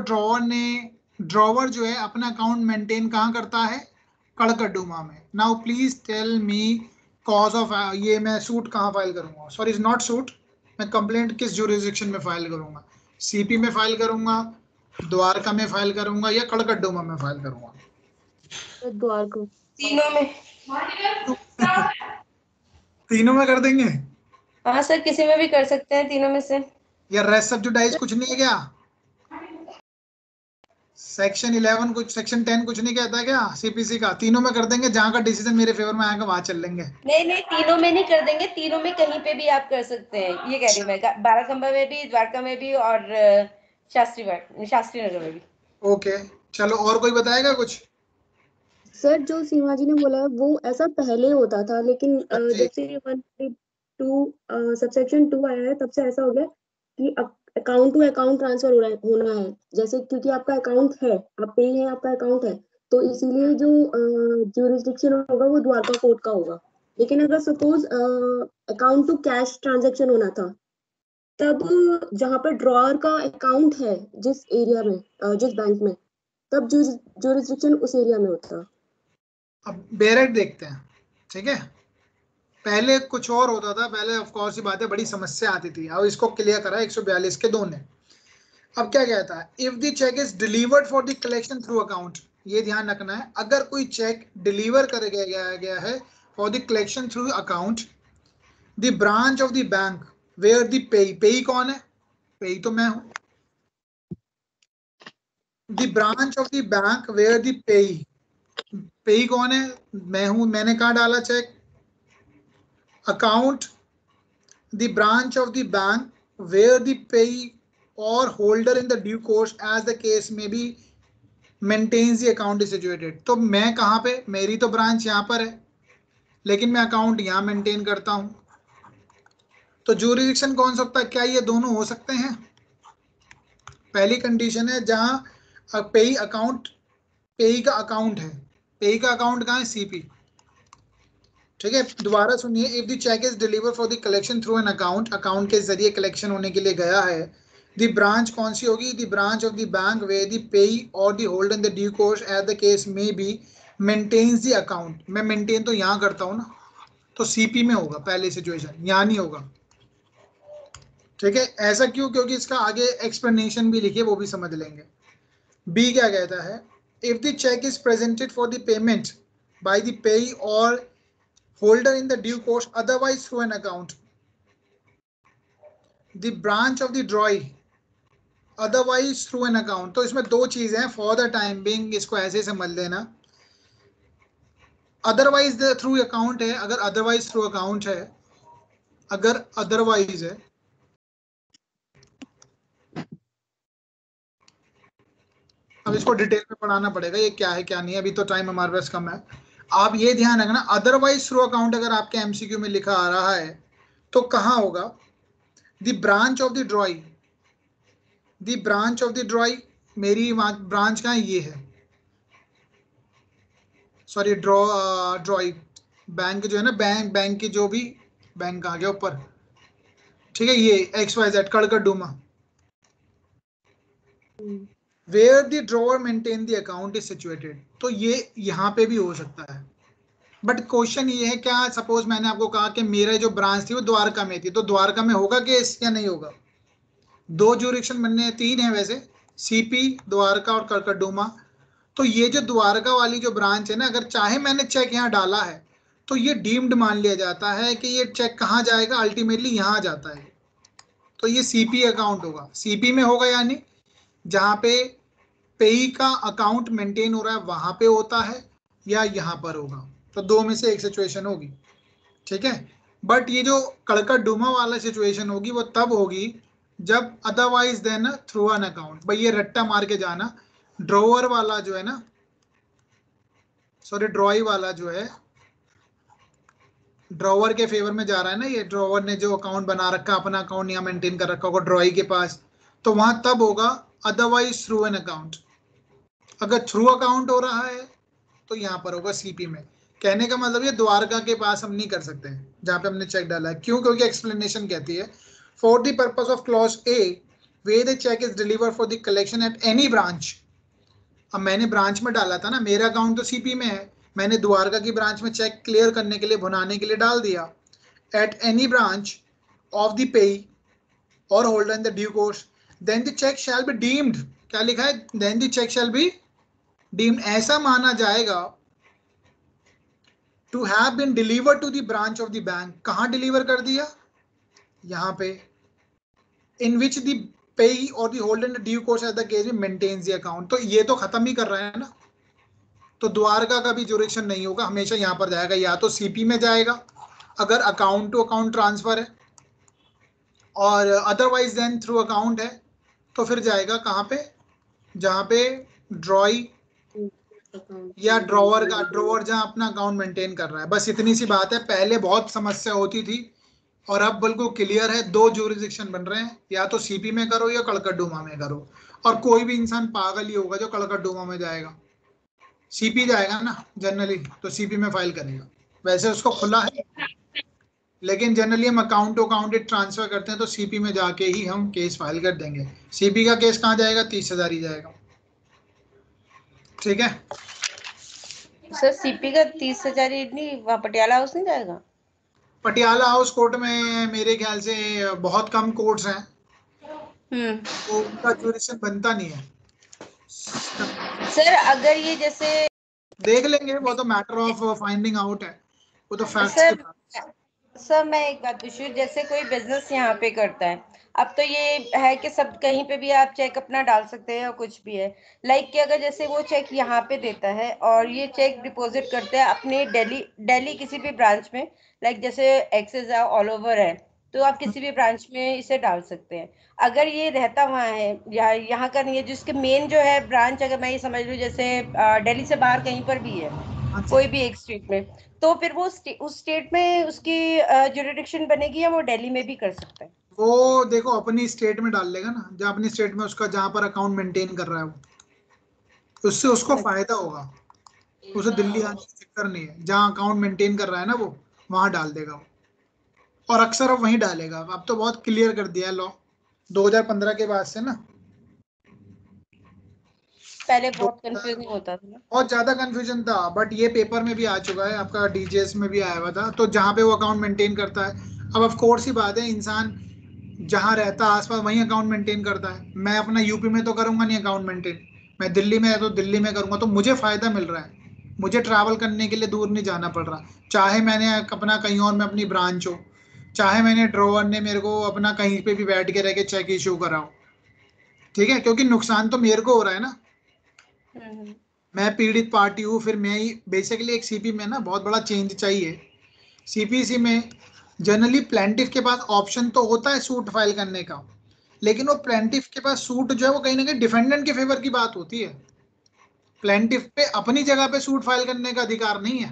ड्रॉवर जो है अपना अकाउंट मेंटेन कहाँ करता है? कड़कड़डूमा में। Now please tell me cause of, ये मैं सूट कहाँ फाइल करूंगा? सॉरी इज नॉट सूट, मैं कंप्लेंट किस जुरिस्डिक्शन में फाइल करूंगा? सीपी में फाइल करूंगा, द्वारका में फाइल करूंगा, या कड़कड़डूमा में फाइल करूंगा? द्वारका। तीनों में। तीनों में कर देंगे, हाँ सर किसी में भी कर सकते हैं तीनों में से। या रेस्ट सब्जुडाइज कुछ नहीं है क्या? सेक्शन 11 कुछ, सेक्शन 10 कुछ नहीं कहता क्या सीपीसी का? तीनों में कर देंगे, जहां का डिसीजन मेरे फेवर में आएगा वहां चल लेंगे। नहीं नहीं तीनों में नहीं कर देंगे, तीनों में कहीं पे भी आप कर सकते हैं, ये कह रही हूँ मैं। 12 खंबा में भी, द्वारका में भी, और शास्त्री नगर में भी। ओके चलो, और कोई बताएगा कुछ? सर जो सीमा जी ने बोला है वो ऐसा पहले होता था, लेकिन जब से 152 सबसेक्शन 2 आया है तब से ऐसा हो गया कि अकाउंट टू अकाउंट ट्रांसफर होना है। जैसे क्योंकि आपका अकाउंट है, आप पे है, आपका अकाउंट है, तो इसीलिए जो ज्यूरिसडिक्शन होगा वो द्वारका कोर्ट का होगा। लेकिन अगर suppose account to cash transaction होना था, तब जहाँ पर ड्रॉअर का अकाउंट है जिस एरिया में, जिस बैंक में, तब ज्यूरिसडिक्शन उस एरिया में होता। अब बेरेट देखते हैं, ठीक है। पहले कुछ और होता था, पहले ऑफ कोर्स ये बातें बड़ी समस्या आती थी। अब इसको क्लियर करा 142 के 2 ने। अब क्या कहता है? If the cheque is delivered for the collection through account, ये ध्यान रखना है, अगर कोई चेक डिलीवर कर गया है for the collection through account, the branch of the bank where the payee कौन है? पेई तो मैं हूं। The branch of the bank where the payee कौन है? मैं हूं। मैंने कहा डाला cheque? Account, the branch of the bank where the payee or holder in the due course as the case may be maintains the account is situated। तो मैं कहाँ पे? मेरी तो ब्रांच यहाँ पर है, लेकिन मैं अकाउंट यहाँ मेंटेन करता हूँ। तो ज्यूरिडिक्शन कौन सकता है? क्या ये दोनों हो सकते हैं? पहली कंडीशन है जहाँ पेई अकाउंट, पेई का अकाउंट है। पेई का अकाउंट कहाँ है? सीपी, ठीक है। दोबारा सुनिए, if the cheque is deliver for the collection through an account, account के जरिए कलेक्शन होने के लिए गया है, द ब्रांच कौन सी होगी? The branch of the bank way the payee और the holder in the due course as the case may be maintains the account. मैं मेंटेन तो यहाँ करता हूँ ना, तो सीपी में होगा पहली सिचुएशन, यहाँ नहीं होगा, ठीक है। ऐसा क्यों? क्योंकि इसका आगे एक्सप्लेनेशन भी लिखिए, वो भी समझ लेंगे। बी क्या कहता है? If the cheque is presented for the payment by the payee और holder in the due course otherwise through an account, the branch of the drawee otherwise through an account। तो इसमें दो चीजें हैं, फॉर द टाइम बिंग इसको ऐसे समझ लेना। अदरवाइज थ्रू अकाउंट है, अगर अदरवाइज थ्रू अकाउंट है अगर अदरवाइज है, अब इसको डिटेल में पढ़ाना पड़ेगा ये क्या है क्या नहीं है, अभी तो टाइम हमारे पास कम है। आप ये ध्यान रखना, अदरवाइज थ्रू अकाउंट अगर आपके एमसीक्यू में लिखा आ रहा है तो कहाँ होगा? The branch of the ड्रॉई, the branch of the ड्रॉई, मेरी ब्रांच कहाँ है? ये है, सॉरी ड्रॉई बैंक जो है ना, बैंक की जो भी बैंक आ गया ऊपर, ठीक है, ये XYZ Karkardooma, where the drawer maintain the account is situated. तो ये यहाँ पे भी हो सकता है, बट क्वेश्चन ये है, क्या सपोज मैंने आपको कहा कि मेरा जो ब्रांच थी वो द्वारका में थी, तो द्वारका में होगा केस या नहीं होगा? दो ज्यूरिडिक्शन बनने, तीन है वैसे, सीपी, द्वारका और कड़कड़डूमा। तो ये जो द्वारका वाली जो ब्रांच है ना, अगर चाहे मैंने चेक यहाँ डाला है तो ये डीम्ड मान लिया जाता है कि ये चेक कहाँ जाएगा, अल्टीमेटली यहाँ जाता है, तो ये सीपी अकाउंट होगा। सीपी में होगा यानी जहाँ पे पेई का अकाउंट मेंटेन हो रहा है वहां पे होता है, या यहाँ पर होगा, तो दो में से एक सिचुएशन होगी, ठीक है। बट ये जो कड़कड़डूमा वाला सिचुएशन होगी वो तब होगी जब otherwise then through an account. भाई ये रट्टा मार के जाना, ड्रॉवर वाला जो है ना, सॉरी ड्रॉई वाला जो है, ड्रॉवर के फेवर में जा रहा है ना, ये ड्रॉवर ने जो अकाउंट बना रखा, अपना अकाउंट यहाँ मेंटेन कर रखा होगा ड्रॉई के पास, तो वहां तब होगा अदरवाइज थ्रू एन अकाउंट। अगर थ्रू अकाउंट हो रहा है तो यहाँ पर होगा सीपी में। कहने का मतलब ये द्वारका के पास हम नहीं कर सकते हैं जहाँ पे हमने चेक डाला है। क्यों? क्योंकि एक्सप्लेनेशन कहती है for the purpose of clause A way the cheque is deliver for the collection at any branch. अब मैंने ब्रांच में डाला था ना, मेरा अकाउंट तो सीपी में है, मैंने द्वारका की ब्रांच में चेक क्लियर करने के लिए, भुनाने के लिए डाल दिया, at any branch of the payee or holder in the due course then the cheque shall be deemed. क्या लिखा है? Then the cheque shall be deemed, ऐसा माना जाएगा to have been delivered to the branch of the bank. कहां डिलीवर कर दिया? यहां पे, इन विच द पेई और the holder in due course as the case में मेंटेन्स द अकाउंट। तो ये तो खत्म ही कर रहा है ना, तो द्वारका का भी ज्यूरिडिक्शन नहीं होगा, हमेशा यहां पर जाएगा, या तो सीपी में जाएगा अगर अकाउंट टू अकाउंट ट्रांसफर है, और अदरवाइज देन थ्रू अकाउंट है तो फिर जाएगा कहां पे? जहां पे ड्रॉई या ड्रॉवर का, ड्रॉवर जहां अपना अकाउंट मेंटेन कर रहा है। बस इतनी सी बात है। पहले बहुत समस्या होती थी और अब बिल्कुल क्लियर है, दो ज्यूरिडिक्शन बन रहे हैं, या तो सीपी में करो या कड़कड़डूमा में करो। और कोई भी इंसान पागल ही होगा जो कड़कड़डूमा में जाएगा, सीपी जाएगा ना जनरली, तो सीपी में फाइल करेगा। वैसे उसको खुला है, लेकिन जनरली हम अकाउंट टू अकाउंट ट्रांसफर करते हैं तो सीपी में जाके ही हम केस फाइल कर देंगे। सीपी का केस कहाँ जाएगा? 30,000 ही जाएगा, ठीक है। सर सीपी का 30,000 नहीं, वहाँ पटियाला हाउस नहीं जाएगा? पटियाला हाउस कोर्ट में मेरे ख्याल से बहुत कम कोर्ट्स हैं, तो उनका ज्यूरिडिक्शन बनता नहीं है। सर अगर ये जैसे देख लेंगे, वो तो मैटर ऑफ फाइंडिंग आउट है, वो तो फैक्ट्स। सर मैं एक बात पूछूं, जैसे कोई बिजनेस यहाँ पे करता है, अब तो ये है कि सब कहीं पे भी आप चेक अपना डाल सकते हैं और कुछ भी है, लाइक कि अगर जैसे वो चेक यहाँ पे देता है और ये चेक डिपॉजिट करते हैं अपने दिल्ली किसी भी ब्रांच में, लाइक जैसे एक्सेस है ऑल ओवर है, तो आप किसी भी ब्रांच में इसे डाल सकते हैं। अगर ये रहता वहाँ है या यहाँ का नहीं है, जिसके मेन जो है ब्रांच, अगर मैं ये समझ लूँ जैसे दिल्ली से बाहर कहीं पर भी है, कोई भी एक स्टेट में, तो फिर वो उस स्टेट में उसकी ज्यूरिडिक्शन बनेगी या वो दिल्ली में भी कर सकता है? वो देखो अपनी स्टेट में डाल लेगा ना, जहाँ अपनी स्टेट में उसका जहाँ पर अकाउंट मेंटेन कर रहा है वो, उससे उसको फायदा होगा, उसे दिल्ली आने की चक्कर नहीं है। जहाँ अकाउंट मेंटेन कर रहा है ना वो, वहां डाल देगा वो, और अक्सर अब वहीं डालेगा। अब तो बहुत क्लियर कर दिया है लॉ 2015 के बाद से ना। पहले बहुत कंफ्यूजिंग होता था ना, बहुत ज्यादा कंफ्यूजन था, बट ये पेपर में भी आ चुका है, आपका डीजीएस में भी आया हुआ था। तो जहाँ पे वो अकाउंट मेंटेन करता है, अब ऑफ कोर्स ही बात है, इंसान जहाँ रहता है आसपास वहीं अकाउंट मेंटेन करता है। मैं अपना यूपी में तो करूंगा नहीं अकाउंट मेंटेन, मैं दिल्ली में है तो दिल्ली में करूंगा, तो मुझे फायदा मिल रहा है, मुझे ट्रैवल करने के लिए दूर नहीं जाना पड़ रहा। चाहे मैंने अपना कहीं और में अपनी ब्रांच हो, चाहे मैंने ड्रॉवर ने मेरे को अपना कहीं पे भी बैठ के रह के चेक इशू कराओ, ठीक है, क्योंकि नुकसान तो मेरे को हो रहा है ना, मैं पीड़ित पार्टी हूँ। फिर मैं ही बेसिकली एक सीपी में ना बहुत बड़ा चेंज चाहिए। सीपीसी में जनरली प्लेंटिफ के पास ऑप्शन तो होता है सूट फाइल करने का, लेकिन वो प्लेंटिफ के पास सूट जो है वो कहीं ना कहीं डिफेंडेंट के फेवर की बात होती है। प्लेंटिफ पे अपनी जगह पे सूट फाइल करने का अधिकार नहीं है।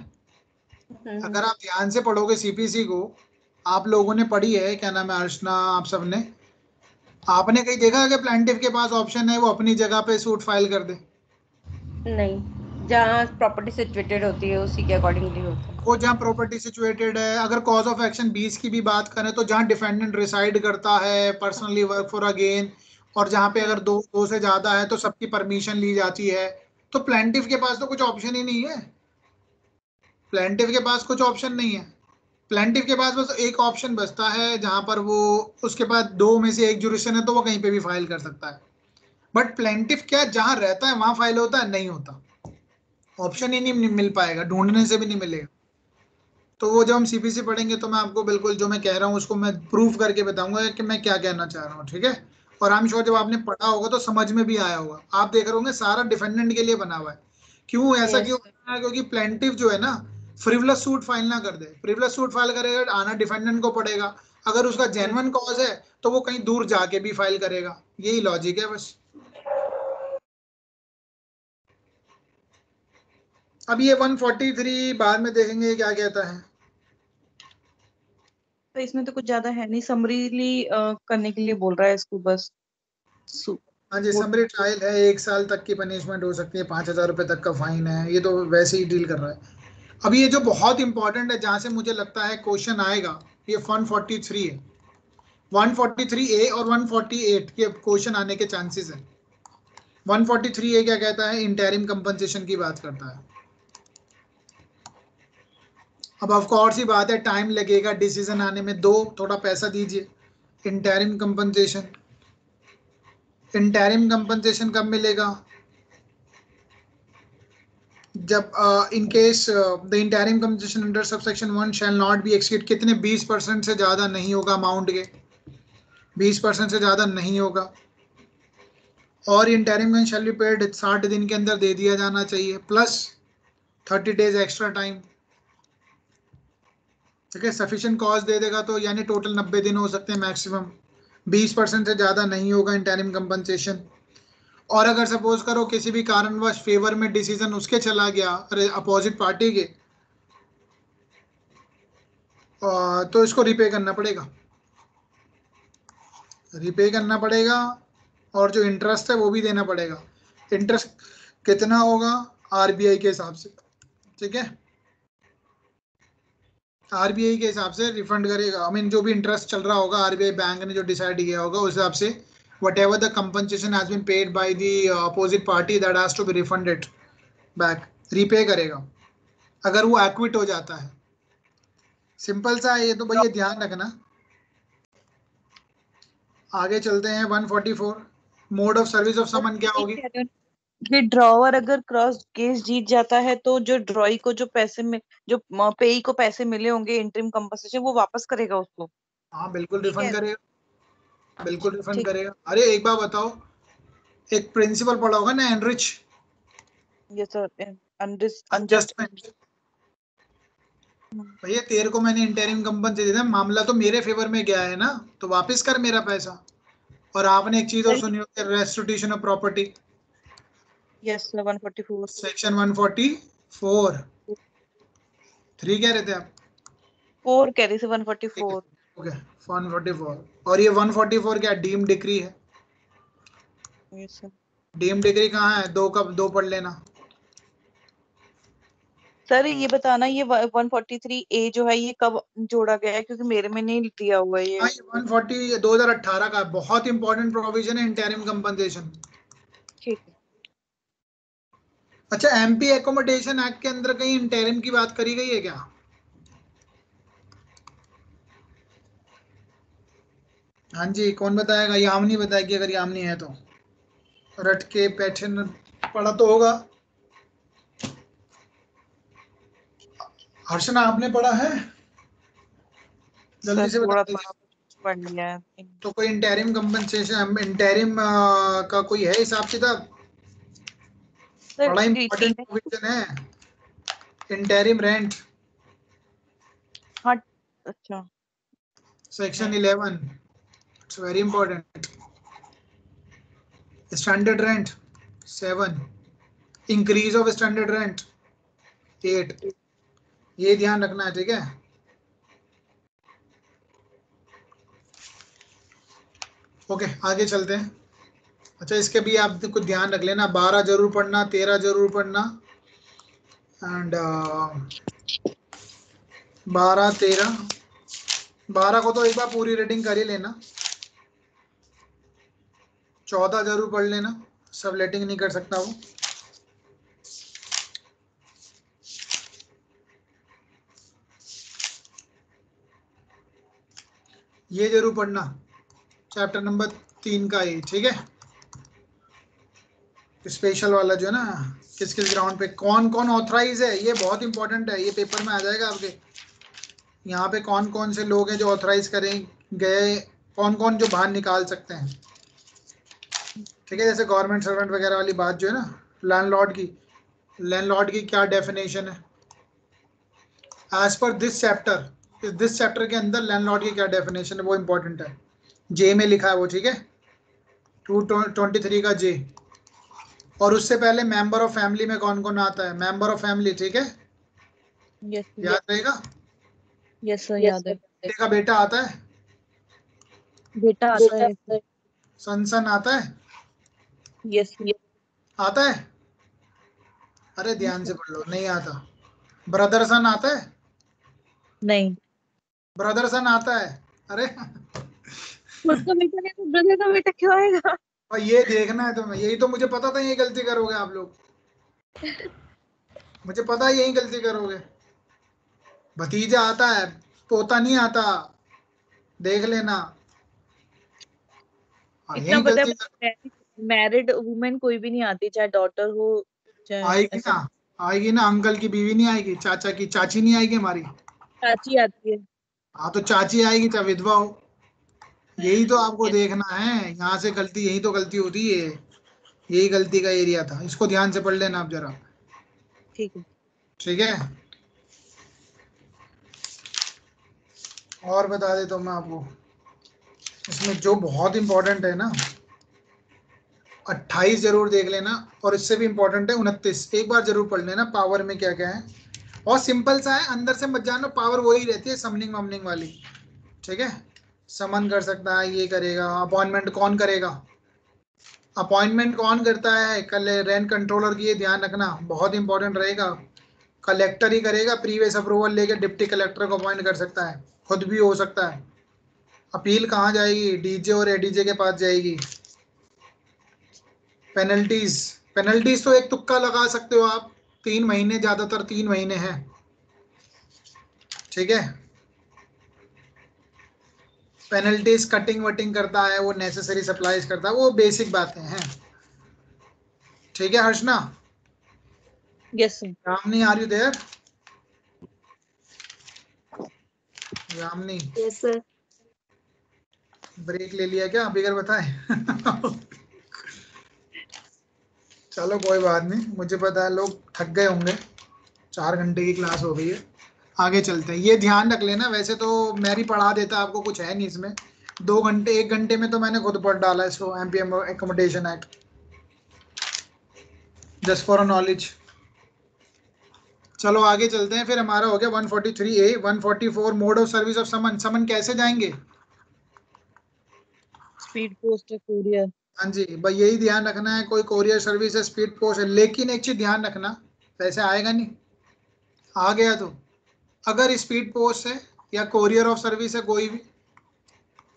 अगर आप ध्यान से पढ़ोगे सीपीसी को, आप लोगों ने पढ़ी है, क्या नाम है अर्चना, आप सबने, आपने कहीं देखा है कि प्लेंटिफ के पास ऑप्शन है वो अपनी जगह पे सूट फाइल कर दे? नहीं, जहाँ प्रॉपर्टी सिचुएटेड होती है उसी के अकॉर्डिंगली होता है। वो जहाँ प्रॉपर्टी सिचुएटेड है, अगर कॉज ऑफ एक्शन 20 की भी बात करें तो जहाँ डिफेंडेंट रिसाइड करता है, पर्सनली वर्क फॉर अगेन, और जहाँ पे अगर दो से ज्यादा है तो सबकी परमिशन ली जाती है, तो प्लेंटिफ के पास तो कुछ ऑप्शन ही नहीं है। प्लेंटिफ के पास कुछ ऑप्शन नहीं है। प्लेंटिफ के पास बस एक ऑप्शन बचता है जहां पर वो, उसके पास दो में से एक जुरिशन है तो वो कहीं पे भी फाइल कर सकता है। बट प्लेंटिफ क्या जहां रहता है वहां फाइल होता है? नहीं होता। ऑप्शन ही नहीं मिल पाएगा, ढूंढने से भी नहीं मिलेगा। तो वो जब हम सीपीसी पढ़ेंगे तो मैं आपको बिल्कुल जो मैं कह रहा हूँ उसको मैं प्रूफ करके बताऊंगा कि मैं क्या कहना चाह रहा हूँ, ठीक है। और आई एम श्योर जब आपने पढ़ा होगा तो समझ में भी आया होगा। आप देख रहे होंगे सारा डिफेंडेंट के लिए बना हुआ है। क्यों ऐसा Yes. क्यों बना है? क्योंकि प्लेंटिफ जो है ना, फ्रिवलस सूट फाइल ना कर दे। फ्रिवलस सूट फाइल करेगा आना डिफेंडेंट को पड़ेगा। अगर उसका जेन्युइन कॉज है तो वो कहीं दूर जाके भी फाइल करेगा। यही लॉजिक है बस। अब ये 143 बाद में देखेंगे क्या कहता है। तो इसमें तो कुछ ज्यादा है नहीं, समरीली करने के लिए बोल रहा है इसको बस। हाँ जी, समरी ट्रायल है, 1 साल तक की पनिशमेंट हो सकती है, 5,000 रुपए तक का फाइन है। ये तो वैसे ही डील कर रहा है। अब ये जो बहुत इंपॉर्टेंट है, जहां से मुझे लगता है क्वेश्चन आएगा, ये 143 है। 143A और 148 के क्वेश्चन आने के चांसेस है। 143A क्या कहता है? इंटरिम कंपनसेशन की बात करता है। अब ऑफ कोर्स ही बात है, टाइम लगेगा डिसीजन आने में, दो थोड़ा पैसा दीजिए। इंटरिम कंपनसेशन, इंटरिम कंपनसेशन कब मिलेगा? जब in case the interim compensation under subsection 1 shell not be exceed, कितने? 20% से ज्यादा नहीं होगा अमाउंट के, 20% से ज्यादा नहीं होगा। और इंटरिम शैल बी पेड 60 दिन के अंदर दे दिया जाना चाहिए, प्लस 30 डेज एक्स्ट्रा टाइम, ठीक है। सफिशिएंट कॉज दे देगा तो यानी टोटल 90 दिन हो सकते हैं मैक्सिमम। 20% से ज्यादा नहीं होगा इंटरिम कंपनसेशन। और अगर सपोज करो किसी भी कारणवश फेवर में डिसीजन उसके चला गया, अपोजिट पार्टी के, तो इसको रिपे करना पड़ेगा, रिपे करना पड़ेगा। और जो इंटरेस्ट है वो भी देना पड़ेगा। इंटरेस्ट कितना होगा? आरबीआई के हिसाब से, ठीक है। आरबीआई के हिसाब से रिफंड करेगा। आई मीन जो भी इंटरेस्ट चल रहा होगा, आरबीआई बैंक ने जो डिसाइड किया होगा उस हिसाब से, whatever the compensation has been paid by the opposite party, that has to be refunded back, repay करेगा अगर वो एक्विट हो जाता है। सिंपल सा है ये तो भैया, ध्यान रखना। आगे चलते हैं। 144 मोड ऑफ सर्विस ऑफ समन क्या होगी? कि ड्रॉवर अगर क्रॉस केस जीत जाता है तो जो ड्रॉई को जो पैसे में, जो पेई को पैसे मिले होंगे इंटरिम कंपनसेशन, वो वापस करेगा उसको। हाँ बिल्कुल ठीक रिफंड है, करेगा, बिल्कुल रिफंड ठीक। करेगा। अरे एक बार बताओ, एक प्रिंसिपल पढ़ा होगा ना, एनरिच ये सर एडजस्टमेंट। भैया तेरे को मैंने इंटरिम कंपनसेशन दिया, मामला तो मेरे फेवर में गया है ना, तो वापस कर मेरा पैसा। और आपने एक चीज और सुनी होगी, restitution of property, yes sir, 144 section 144 3 कह रहे थे आप? 4 कह रही थी, 144। ओके 144। और ये 144 क्या डीम डिक्री है? Yes sir. डीम डिक्री कहाँ है? दो कब दो पढ़ लेना। सर ये बताना, ये 143A जो है ये कब जोड़ा गया है, क्योंकि मेरे में नहीं दिया हुआ है ये। हाँ, ये 140 2018 का बहुत इंपॉर्टेंट प्रोविजन है, इंटरिम कंपनसेशन। ठीक है। अच्छा, एमपी एकोमोडेशन एक्ट के अंदर कहीं इंटरिम की बात करी गई है क्या? हाँ जी, कौन बताएगा? यामिनी बताएगी, अगर यामिनी है तो। रट के पैटर्न पढ़ा तो होगा। हर्षना आपने पढ़ा है? जल्दी से थोड़ा बता दीजिए। पढ़ लिया है। तो कोई इंटरिम कंपनसेशन, इंटरिम का कोई है हिसाब किताब? सर बड़ा इंपॉर्टेंट प्रोविजन है इंटरिम रेंट। हाँ, अच्छा section 11, it's very important. Standard rent 7, increase of standard rent 8, ये ध्यान रखना है, ठीक है। ओके आगे चलते हैं। अच्छा इसके भी आप कुछ ध्यान रख लेना, 12 जरूर पढ़ना, 13 जरूर पढ़ना, एंड 12, 13, 12 को तो एक बार पूरी रीडिंग कर ही लेना, 14 जरूर पढ़ लेना, सब लेटिंग नहीं कर सकता वो। ये जरूर पढ़ना, चैप्टर नंबर 3 का ये, ठीक है। स्पेशल वाला जो है ना, किस किस ग्राउंड पे कौन कौन ऑथराइज है, ये बहुत इंपॉर्टेंट है, ये पेपर में आ जाएगा आपके। यहाँ पे कौन कौन से लोग हैं जो ऑथराइज करें गए, कौन कौन जो बाहर निकाल सकते हैं, ठीक है। जैसे गवर्नमेंट सर्वेंट वगैरह वाली बात जो है ना, लैंडलॉर्ड की क्या डेफिनेशन है एज पर दिस चैप्टर के अंदर, लैंडलॉर्ड की क्या डेफिनेशन है वो इंपॉर्टेंट है, जे में लिखा है वो, ठीक है, 223 का जे। और उससे पहले मेंबर ऑफ फैमिली में कौन कौन आता है, मेंबर ऑफ फैमिली, ठीक है, याद रहेगा। यस सर, याद है। बेटे का बेटा आता है, बेटा आता है। सन आता है, यस आता है, अरे ध्यान से पढ़ लो, नहीं आता। ब्रदर सन आता है, नहीं, ब्रदर सन आता है, अरे खुद का बेटा नहीं तो ब्रदर का बेटा क्यों आएगा? और ये देखना है तुम्हें, यही तो मुझे पता था यही गलती करोगे आप लोग, मुझे पता है यही गलती करोगे। भतीजा आता है, पोता नहीं आता, देख लेना। इतना यही पता गलती है, मैरिड वुमेन कोई भी नहीं आती, चाहे डॉटर हो चाहे आएगी ना, आएगी ना, अंकल की बीवी नहीं आएगी, चाचा की चाची नहीं आएगी हमारी, चाची आती है। हाँ तो चाची आएगी चाहे विधवा हो, यही तो आपको देखना है, यहाँ से गलती, यही तो गलती होती है, यही गलती का एरिया था, इसको ध्यान से पढ़ लेना आप जरा, ठीक है। ठीक है। और बता देता हूँ मैं आपको, इसमें जो बहुत इंपॉर्टेंट है ना, 28 जरूर देख लेना, और इससे भी इंपॉर्टेंट है 29, एक बार जरूर पढ़ लेना, पावर में क्या क्या है, और सिंपल सा है, अंदर से मत जाना, पावर वही रहती है समनिंग वमनिंग वाली, ठीक है। समन कर सकता है, ये करेगा, अपॉइंटमेंट कौन करेगा, अपॉइंटमेंट कौन करता है, कल रेंट कंट्रोलर की, ये ध्यान रखना, बहुत इंपॉर्टेंट रहेगा। कलेक्टर ही करेगा, प्रीवियस अप्रूवल लेके डिप्टी कलेक्टर को अपॉइंट कर सकता है, खुद भी हो सकता है। अपील कहाँ जाएगी, डीजे और एडीजे के पास जाएगी। पेनल्टीज तो एक तुक्का लगा सकते हो आप, 3 महीने, ज्यादातर 3 महीने हैं, ठीक है। पेनल्टीज कटिंग वटिंग करता है वो, नेसेसरी सप्लाईज करता है वो, बेसिक बातें हैं, ठीक है। Harshna, yes sir. Ramani, are you there? Ramani, yes sir. Break ले लिया क्या, बिगर बताए? चलो कोई बात नहीं, मुझे पता है लोग थक गए होंगे, 4 घंटे की क्लास हो गई है, आगे चलते हैं। ये ध्यान रख लेना, वैसे तो मैं भी पढ़ा देता, आपको कुछ है नहीं इसमें, 2 घंटे 1 घंटे में तो मैंने खुद पढ़ डाला इसको, MPM accommodation act, just for knowledge. चलो आगे चलते हैं, फिर हमारा हो गया 143A। 144 mode of service of summon, summon कैसे जाएंगे, स्पीड पोस्ट है, कोरियर। हाँ जी भाई, यही ध्यान रखना है, कोई कोरियर सर्विस है, स्पीड पोस्ट है, लेकिन एक चीज ध्यान रखना, वैसे आएगा नहीं, आ गया तो, अगर स्पीड पोस्ट है या कोरियर ऑफ सर्विस है कोई भी,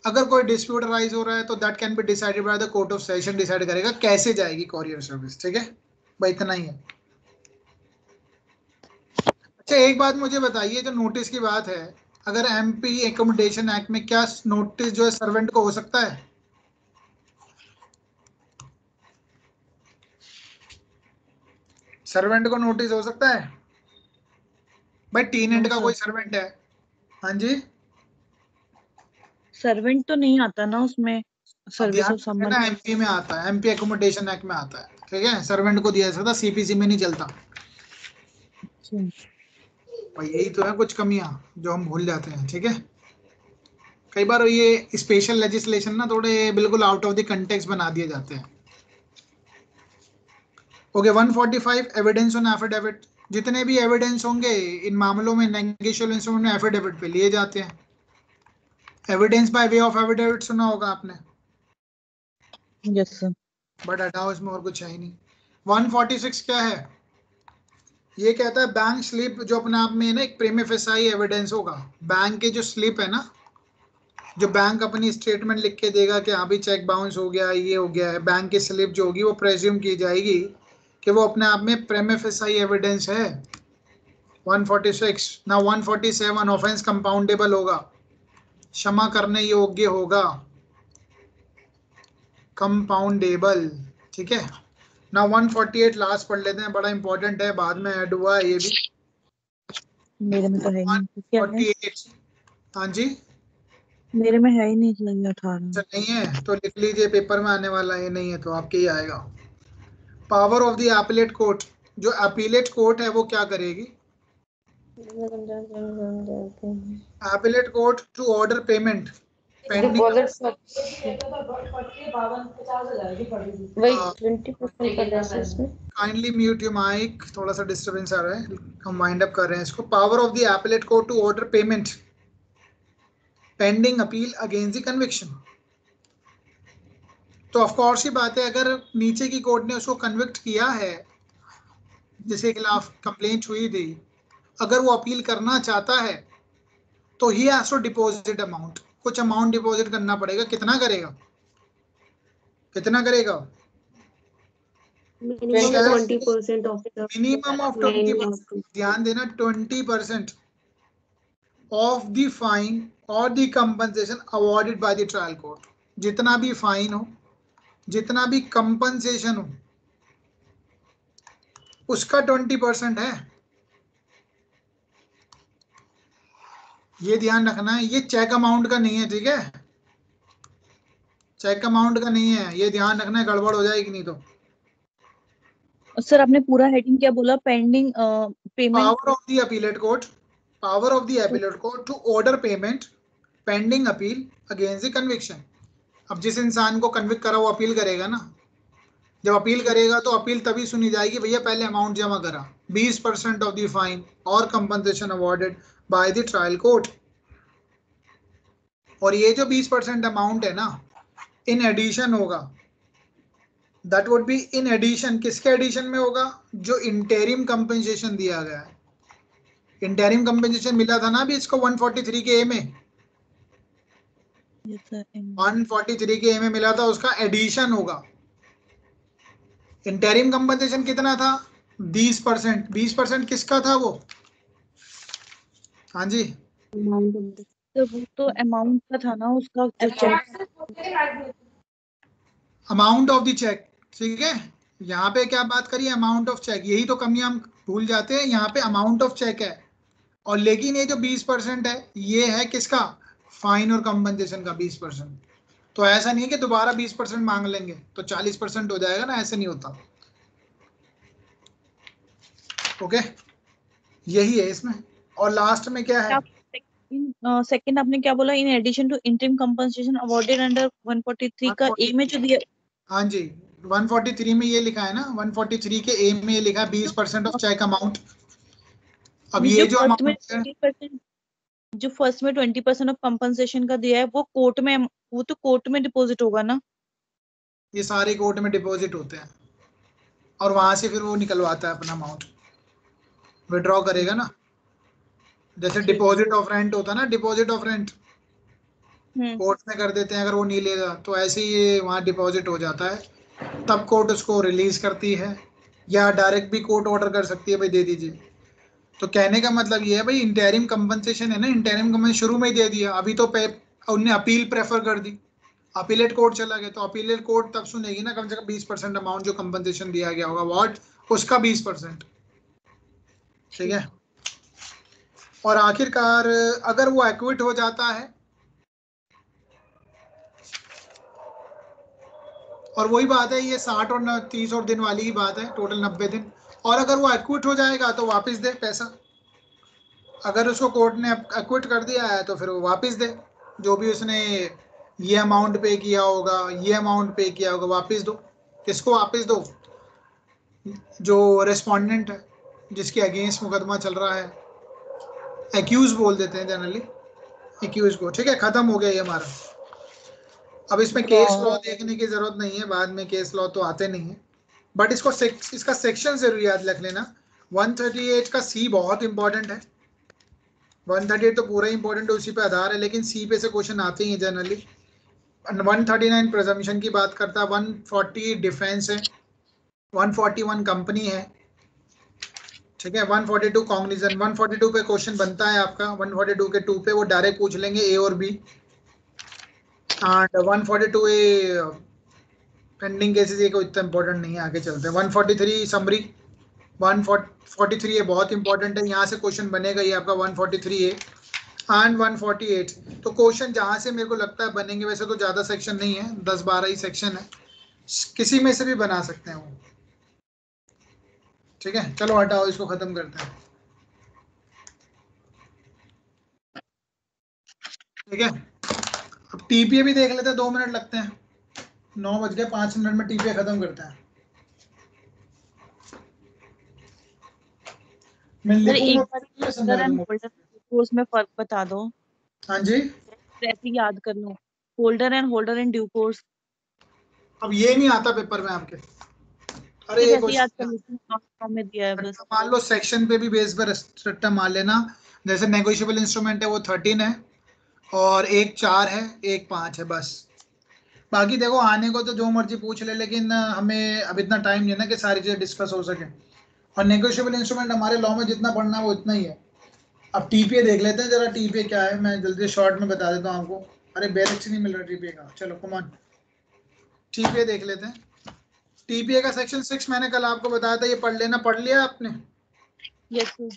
अगर कोई डिस्प्यूट राइज हो रहा है तो that can be decided by the court of session, decide करेगा कैसे जाएगी कोरियर सर्विस, ठीक है भाई, इतना ही है। अच्छा एक बात मुझे बताइए, जो नोटिस की बात है, अगर एमपी एकोमोडेशन एक्ट में क्या नोटिस जो है सर्वेंट को हो सकता है, सर्वेंट को नोटिस हो सकता है भाई, टीनेंट का कोई सर्वेंट है, हाँ जी, सर्वेंट तो नहीं आता ना उसमें, सर्विस ऑफ समन ना एमपी में आता है, एमपी एकोमोडेशन एक्ट में आता है, ठीक है, सर्वेंट को दिया जा सकता, सीपीसी में नहीं चलता भाई, यही तो है कुछ कमियां जो हम भूल जाते हैं, ठीक है। कई बार ये स्पेशल लेजिस्लेशन ना थोड़े बिल्कुल आउट ऑफ द कंटेक्स्ट बना दिए जाते हैं। ओके 145 एविडेंस ऑन एफिडेविट, जितने भी एविडेंस होंगे इन मामलों में नेगोशिएबल इंस्ट्रूमेंट में एफिडेविट पे लिए जाते हैं। Evidence by way of affidavit सुना होगा आपने। Yes sir. बट हटाओ, इसमें और कुछ है ही नहीं। 146 क्या है? ये कहता है बैंक स्लिप जो अपने आप में ना एक प्रीमा फेसाई एविडेंस होगा। बैंक के जो स्लिप है ना, जो बैंक अपनी स्टेटमेंट लिख के देगा कि हाँ भी चेक बाउंस हो गया, ये हो गया है, बैंक की स्लिप जो होगी वो प्रेज्यूम की जाएगी कि वो अपने आप में प्रीमा फेसाई एविडेंस है। 146 ना 147 ऑफेंस कंपाउंडेबल होगा, क्षमा करने योग्य होगा, कंपाउंडेबल। ठीक है ना 148 लास्ट पढ़ लेते हैं, बड़ा इंपॉर्टेंट है, बाद में ऐड हुआ है ये भी। मेरे में तो है नहीं, क्या है? 148 हाँ जी, मेरे में है ही नहीं सर, 18। अच्छा नहीं है तो लिख लीजिए, पेपर में आने वाला है, नहीं है तो आपके ही आएगा। Power of the appellate court, जो अपीलेट कोर्ट है वो क्या करेगी? Appellate court to order payment pending. वही 20% कर रहा है इसमें। काइंडली म्यूट योर माइक, थोड़ा सा डिस्टरबेंस आ रहा है, हम वाइंड अप कर रहे हैं इसको। Power of the appellate court to order payment pending appeal against the conviction. तो ऑफ कोर्स ही बात है, अगर नीचे की कोर्ट ने उसको कन्विक्ट किया है, जिसके खिलाफ कंप्लेंट हुई थी, अगर वो अपील करना चाहता है तो he has to deposit amount, कुछ अमाउंट डिपॉजिट करना पड़ेगा। कितना करेगा? कितना करेगा? Minimum 20% of the minimum of 20%, ध्यान देना 20% ऑफ द फाइन और the compensation awarded by the trial court. जितना भी फाइन हो, जितना भी कंपनसेशन हो, उसका 20% है। ये ध्यान रखना है, ये चेक अमाउंट का नहीं है, ठीक है? चेक अमाउंट का नहीं है, ये ध्यान रखना है, गड़बड़ हो जाएगी नहीं तो। सर आपने पूरा हेडिंग क्या बोला? Pending payment. Power of the appellate court, power of the appellate court to order payment pending appeal against the conviction. अब जिस इंसान को कन्विक्ट करा वो अपील करेगा ना, जब अपील करेगा तो अपील तभी सुनी जाएगी, भैया पहले अमाउंट जमा करा, 20% ऑफ द फाइन और compensation awarded by the trial court. और ये जो 20% अमाउंट है ना, इन एडिशन होगा, that would be in addition. किसके एडिशन में होगा? जो इंटरिम कंपनसेशन दिया गया है। इंटरिम कंपनसेशन मिला था ना अभी इसको 143 के ए में, 143 के ए में मिला था, उसका एडिशन होगा। इंटरिम कंपनसेशन कितना था? 20%। 20% किसका था वो? हाँ जी, तो वो तो अमाउंट का था ना, उसका जो cheque. Amount of the cheque, ठीक है? यहाँ पे क्या बात करिए? Amount of cheque. यही तो कमी हम भूल जाते हैं, यहाँ पे अमाउंट ऑफ चेक है, और लेकिन ये जो 20% है ये है किसका? फाइन और कंपनसेशन का 20%। तो ऐसा नहीं है कि दोबारा 20% मांग लेंगे तो 40% हो जाएगा ना, ऐसे नहीं होता। ओके, यही है इसमें। और लास्ट में क्या है? सेकंड आपने क्या बोला? In addition to interim compensation awarded under 143 का ए में जो दिया। हाँ जी, 143 में ये लिखा है ना, 143 के ए में ये लिखा है 20% ऑफ चेक अमाउंट। अब ये जो अमाउंट है, जो फर्स्ट में 20% ऑफ कंपनसेशन का दिया है, वो कोर्ट में, वो तो कोर्ट में डिपॉजिट होगा ना? ये सारे कोर्ट में डिपॉजिट होते हैं और वहां से फिर वो निकलवाता है अपना अमाउंट, विड्रॉ करेगा ना। जैसे डिपॉजिट ऑफ रेंट होता है ना, डिपॉजिट ऑफ रेंट कोर्ट में कर देते हैं, अगर वो नहीं लेगा तो ऐसे ही ये वहाँ डिपॉजिट हो जाता है, तब कोर्ट उसको रिलीज करती है, या डायरेक्ट भी कोर्ट ऑर्डर कर सकती है, भाई दे दीजिए। तो कहने का मतलब ये है भाई, इंटरिम कंपनसेशन है ना, इंटरिम कंपनसेशन शुरू में ही दे दिया, अभी तो उनने अपील प्रेफर कर दी, अपीलेट कोर्ट चला गया, तो अपीलेट कोर्ट तब सुनेगी ना कम से कम 20% अमाउंट जो कंपनसेशन दिया गया होगा, व्हाट, उसका 20%, ठीक है? और आखिरकार अगर वो एक्विट हो जाता है, और वही बात है, ये 60 और 30 और दिन वाली ही बात है, टोटल 90 दिन। और अगर वो एक्विट हो जाएगा तो वापस दे पैसा, अगर उसको कोर्ट ने एक्विट कर दिया है तो फिर वो वापस दे। जो भी उसने ये अमाउंट पे किया होगा, ये अमाउंट पे किया होगा, वापस दो। किसको वापस दो? जो रेस्पोंडेंट है, जिसके अगेंस्ट मुकदमा चल रहा है, एक्यूज बोल देते हैं जनरली, एक्यूज को। ठीक है, खत्म हो गया ये हमारा। अब इसमें केस लॉ देखने की जरूरत नहीं है, बाद में केस लॉ तो आते नहीं है, बट इसका सेक्शन जरूर याद रख लेना। 138 का सी बहुत इंपॉर्टेंट है। 138 तो पूरा इंपॉर्टेंट है, उसी पे आधार है, लेकिन सी पे से क्वेश्चन आते ही हैं जनरली। 139 प्रिजम्पशन की बात करता है, 140 डिफेंस है, 141 कंपनी है, ठीक है, 142 कॉग्निजन। 142 पे क्वेश्चन बनता है आपका, 142 के 2 पे वो डायरेक्ट पूछ लेंगे ए और B. And 142 A pending cases, ये कोई इतना इंपॉर्टेंट नहीं है, आगे चलते हैं। 143 समरी, 143 ये बहुत इंपॉर्टेंट है, यहाँ से क्वेश्चन बनेगा ये आपका 143 ए एंड 148। तो क्वेश्चन जहाँ से मेरे को लगता है बनेंगे, वैसे तो ज़्यादा सेक्शन नहीं है, 10-12 ही सेक्शन है, किसी में से भी बना सकते हैं वो। ठीक है, चलो हटाओ, इसको खत्म करते हैं। ठीक है, अब टीपीए भी देख लेते हैं, 2 मिनट लगते हैं, 9 बज गए, 5 मिनट में टीपीए खत्म करते हैं। मैं सर एक लिखूंगा बार कोर्स में फर्क बता दो। हाँ जी, ऐसे याद कर लो, holder and holder in due course. अब ये नहीं आता पेपर में आपके। अरे कैसे एक याद कर लो, में दिया है बस। मान लो सेक्शन पे भी बेस पर रट्टा मान लेना। जैसे नेगोशिएबल इंस्ट्रूमेंट है वो 13 है, और एक 4 है, एक 5 है, बस। बाकी देखो आने को तो जो मर्जी पूछ ले, लेकिन हमें अब इतना टाइम नहीं है ना कि सारी चीजें डिस्कस हो सके। और नेगोशिएबल इंस्ट्रूमेंट हमारे लॉ में जितना पढ़ना है वो इतना ही है। अब टीपीए देख लेते हैं जरा, टीपीए क्या है, मैं जल्दी शॉर्ट में बता देता हूँ आपको। अरे बैलेंस नहीं मिल रहा टीपीए का, चलो कमान, टीपीए देख लेते हैं। टीपीए का सेक्शन 6 मैंने कल आपको बताया था, ये पढ़ लेना। पढ़ लिया आपने? Yes sir.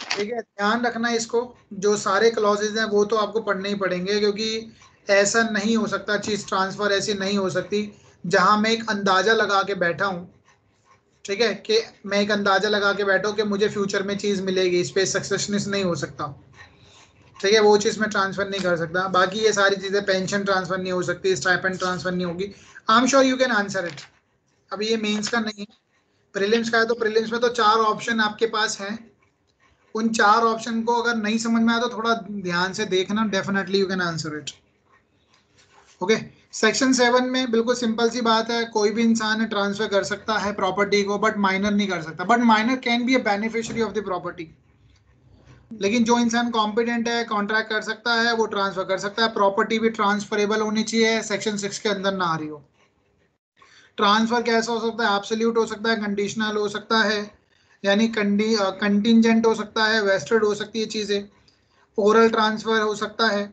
ठीक है, ध्यान रखना इसको, जो सारे क्लॉजेज हैं वो तो आपको पढ़ने ही पड़ेंगे, क्योंकि ऐसा नहीं हो सकता, चीज ट्रांसफर ऐसी नहीं हो सकती जहां मैं एक अंदाजा लगा के बैठा हूं। ठीक है, कि मैं एक अंदाजा लगा के बैठा हूं कि मुझे फ्यूचर में चीज मिलेगी, इस पे सक्सेसनेस नहीं हो सकता। ठीक है, वो चीज़ मैं ट्रांसफर नहीं कर सकता। बाकी ये सारी चीज़ें, पेंशन ट्रांसफर नहीं हो सकती, स्टाइपेंड ट्रांसफर नहीं होगी। आई am sure you can answer it. अभी ये मेंस का नहीं है, प्रीलिम्स का है। तो प्रीलिम्स में तो 4 ऑप्शन आपके पास हैं, उन 4 ऑप्शन को अगर नहीं समझ में आया तो थोड़ा ध्यान से देखना, definitely you can answer it. Okay, section 7 में बिल्कुल सिंपल सी बात है, कोई भी इंसान ट्रांसफर कर सकता है प्रॉपर्टी को, बट माइनर नहीं कर सकता। But minor can be a beneficiary of the property. लेकिन जो इंसान कॉम्पिटेंट है, कॉन्ट्रैक्ट कर सकता है, वो ट्रांसफर कर सकता है। प्रॉपर्टी भी ट्रांसफरेबल होनी चाहिए, सेक्शन 6 के अंदर ना आ रही हो। ट्रांसफर कैसा हो सकता है? एब्सोल्यूट हो सकता है, कंडीशनल हो सकता है, यानी कंटिजेंट हो सकता है, वेस्टेड हो सकती है चीजें, ओरल ट्रांसफर हो सकता है।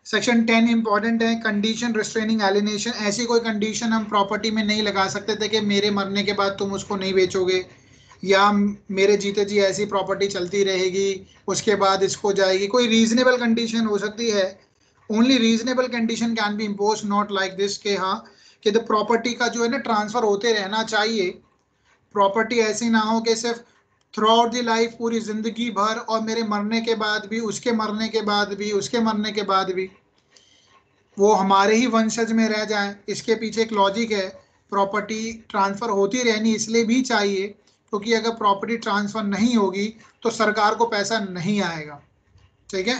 सेक्शन 10 इंपॉर्टेंट है, कंडीशन रिस्ट्रेनिंग एलिनेशन। ऐसी कोई कंडीशन हम प्रॉपर्टी में नहीं लगा सकते थे कि मेरे मरने के बाद तुम उसको नहीं बेचोगे, या मेरे जीते जी ऐसी प्रॉपर्टी चलती रहेगी, उसके बाद इसको जाएगी। कोई रीजनेबल कंडीशन हो सकती है, only reasonable condition can be impose, not like this के हाँ कि द प्रॉपर्टी का जो है ना ट्रांसफर होते रहना चाहिए। प्रॉपर्टी ऐसी ना हो कि सिर्फ थ्रू आउट दी लाइफ, पूरी जिंदगी भर, और मेरे मरने के बाद भी, उसके मरने के बाद भी, उसके मरने के बाद भी वो हमारे ही वंशज में रह जाए। इसके पीछे एक लॉजिक है, प्रॉपर्टी ट्रांसफर होती रहनी इसलिए भी चाहिए क्योंकि अगर प्रॉपर्टी ट्रांसफर नहीं होगी तो सरकार को पैसा नहीं आएगा। ठीक है,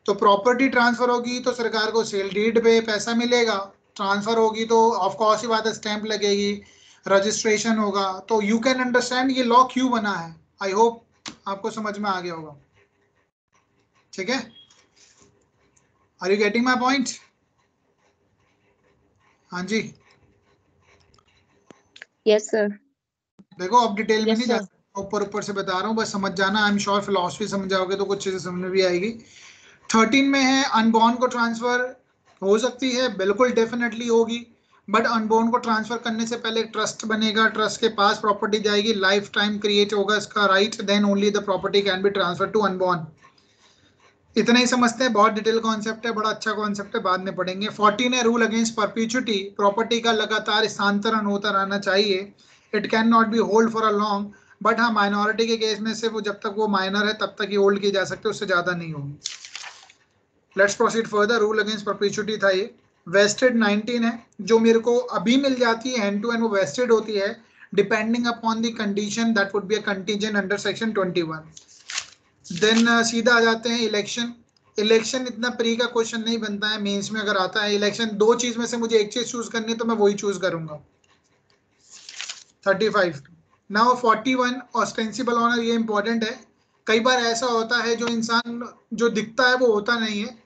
तो प्रॉपर्टी ट्रांसफर होगी तो सरकार को सेल डीड पे पैसा मिलेगा, ट्रांसफर होगी तो ऑफ कोर्स ही बात है, स्टैंप लगेगी, रजिस्ट्रेशन होगा। तो यू कैन अंडरस्टैंड ये लॉ क्यों बना है। आई होप आपको समझ में आ गया होगा। ठीक है, are you getting my point? हाँ जी, यस सर। देखो अब डिटेल में Yes, नहीं sir. जाता, ऊपर ऊपर से बता रहा हूँ, बस समझ जाना। आई एम श्योर फिलॉसफी समझ जाओगे तो कुछ चीजें समझ में भी आएगी। 13 में है, अनबॉर्न को ट्रांसफर हो सकती है, बिल्कुल डेफिनेटली होगी, बट अनबॉर्न को ट्रांसफर करने से पहले एक ट्रस्ट बनेगा, ट्रस्ट के पास प्रॉपर्टी जाएगी, लाइफ टाइम क्रिएट होगा इसका right, then only the property can be transfer to unborn. इतना ही समझते हैं, बहुत डिटेल कॉन्सेप्ट है, बड़ा अच्छा कॉन्सेप्ट है, बाद में पढ़ेंगे। 14 है, रूल अगेंस्ट परपीचुटी, प्रॉपर्टी का लगातार स्थानांतरण होता रहना चाहिए। It can not be hold for a long but हाँ माइनॉरिटी के केस में से वो जब तक वो माइनर है तब तक ही होल्ड की जा सकती है, उससे ज्यादा नहीं होगी। Let's proceed further. Rule against perpetuity था ये। वेस्टेड 19 है, जो मेरे को अभी मिल जाती है एंड टू एंड, वो वेस्टेड होती है depending upon the condition that would be a contingent under section 21। देन सीधा आ जाते हैं इलेक्शन। इलेक्शन इतना प्री का क्वेश्चन नहीं बनता है, मेंस में अगर आता है इलेक्शन, दो चीज में से मुझे एक चीज चूज करनी है तो मैं वही चूज करूंगा। 35 नाउ 41 ऑस्टेंसिबल ऑनर, ये इंपॉर्टेंट है। कई बार ऐसा होता है जो इंसान जो दिखता है वो होता नहीं है,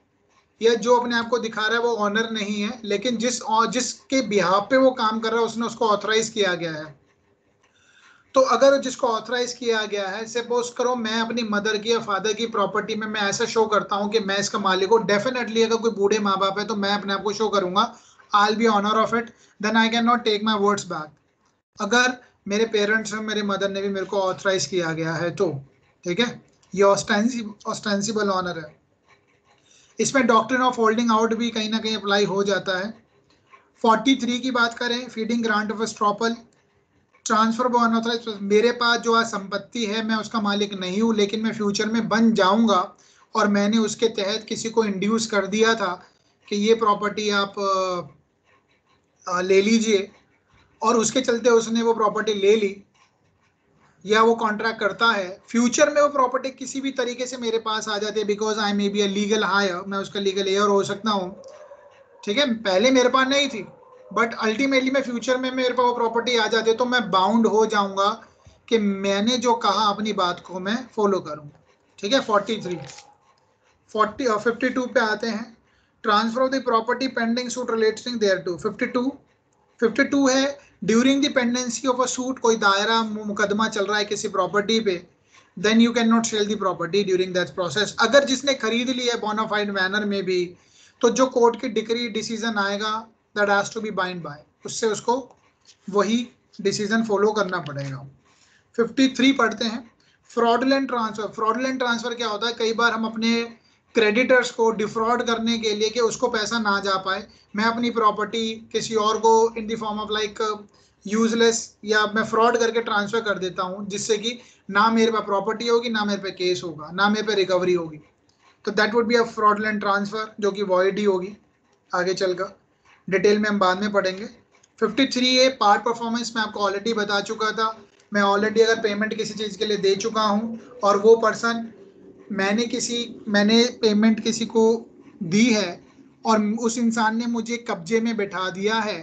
या जो अपने आप को दिखा रहा है वो ऑनर नहीं है, लेकिन जिसके बिहाफ पे वो काम कर रहा है उसने उसको ऑथराइज किया गया है। तो अगर जिसको ऑथराइज किया गया है, सपोज करो मैं अपनी मदर की या फादर की प्रॉपर्टी में मैं ऐसा शो करता हूं कि मैं इसका मालिक हूं, डेफिनेटली अगर कोई बूढ़े माँ बाप है तो मैं अपने आप को शो करूंगा, I will be honour of it, then I cannot take my words back. अगर मेरे पेरेंट्स ने, मेरे मदर ने भी मेरे को ऑथराइज किया गया है तो, ठीक है, ये ऑस्टेंसिबल ऑनर है। इसमें डॉक्ट्रिन ऑफ होल्डिंग आउट भी कहीं ना कहीं अप्लाई हो जाता है। 43 की बात करें, feeding grant of estoppel, transfer of unauthorised, मेरे पास जो आज संपत्ति है मैं उसका मालिक नहीं हूं, लेकिन मैं फ्यूचर में बन जाऊंगा और मैंने उसके तहत किसी को इंड्यूस कर दिया था कि ये प्रॉपर्टी आप ले लीजिए, और उसके चलते उसने वो प्रॉपर्टी ले ली, या वो कॉन्ट्रैक्ट करता है, फ्यूचर में वो प्रॉपर्टी किसी भी तरीके से मेरे पास आ जाती है, because I may be a legal higher, मैं उसका लीगल एयर हो सकता हूँ, ठीक है, पहले मेरे पास नहीं थी बट अल्टीमेटली मैं फ्यूचर में मेरे पास वो प्रॉपर्टी आ जाती है, तो मैं बाउंड हो जाऊंगा कि मैंने जो कहा अपनी बात को मैं फॉलो करूंगा, ठीक है। 52 पे आते हैं, transfer of the property pending suit relating thereto. 52 है, during the pendency of a suit, कोई दायरा मुकदमा चल रहा है किसी प्रॉपर्टी पे, then you cannot sell the property during that process. अगर जिसने खरीद ली है बोनाफाइड मैनर में भी, तो जो कोर्ट की डिक्री डिसीजन आएगा that has to be bind by, उससे उसको वही डिसीजन फॉलो करना पड़ेगा। 53 पढ़ते हैं, फ्रॉडुलेंट ट्रांसफर। फ्रॉडुलेंट ट्रांसफर क्या होता है, कई बार हम अपने क्रेडिटर्स को डिफ्रॉड करने के लिए कि उसको पैसा ना जा पाए, मैं अपनी प्रॉपर्टी किसी और को in the form of like useless या मैं फ्रॉड करके ट्रांसफर कर देता हूं, जिससे कि ना मेरे पे प्रॉपर्टी होगी, ना मेरे पे केस होगा, ना मेरे पे रिकवरी होगी, तो that would be a fraudulent transfer, जो कि वॉइड ही होगी आगे चलकर, डिटेल में हम बाद में पढ़ेंगे। 53 ए पार्ट परफॉर्मेंस, मैं आपको ऑलरेडी बता चुका था, मैं ऑलरेडी अगर पेमेंट किसी चीज़ के लिए दे चुका हूं और वो पर्सन मैंने पेमेंट किसी को दी है और उस इंसान ने मुझे कब्जे में बैठा दिया है,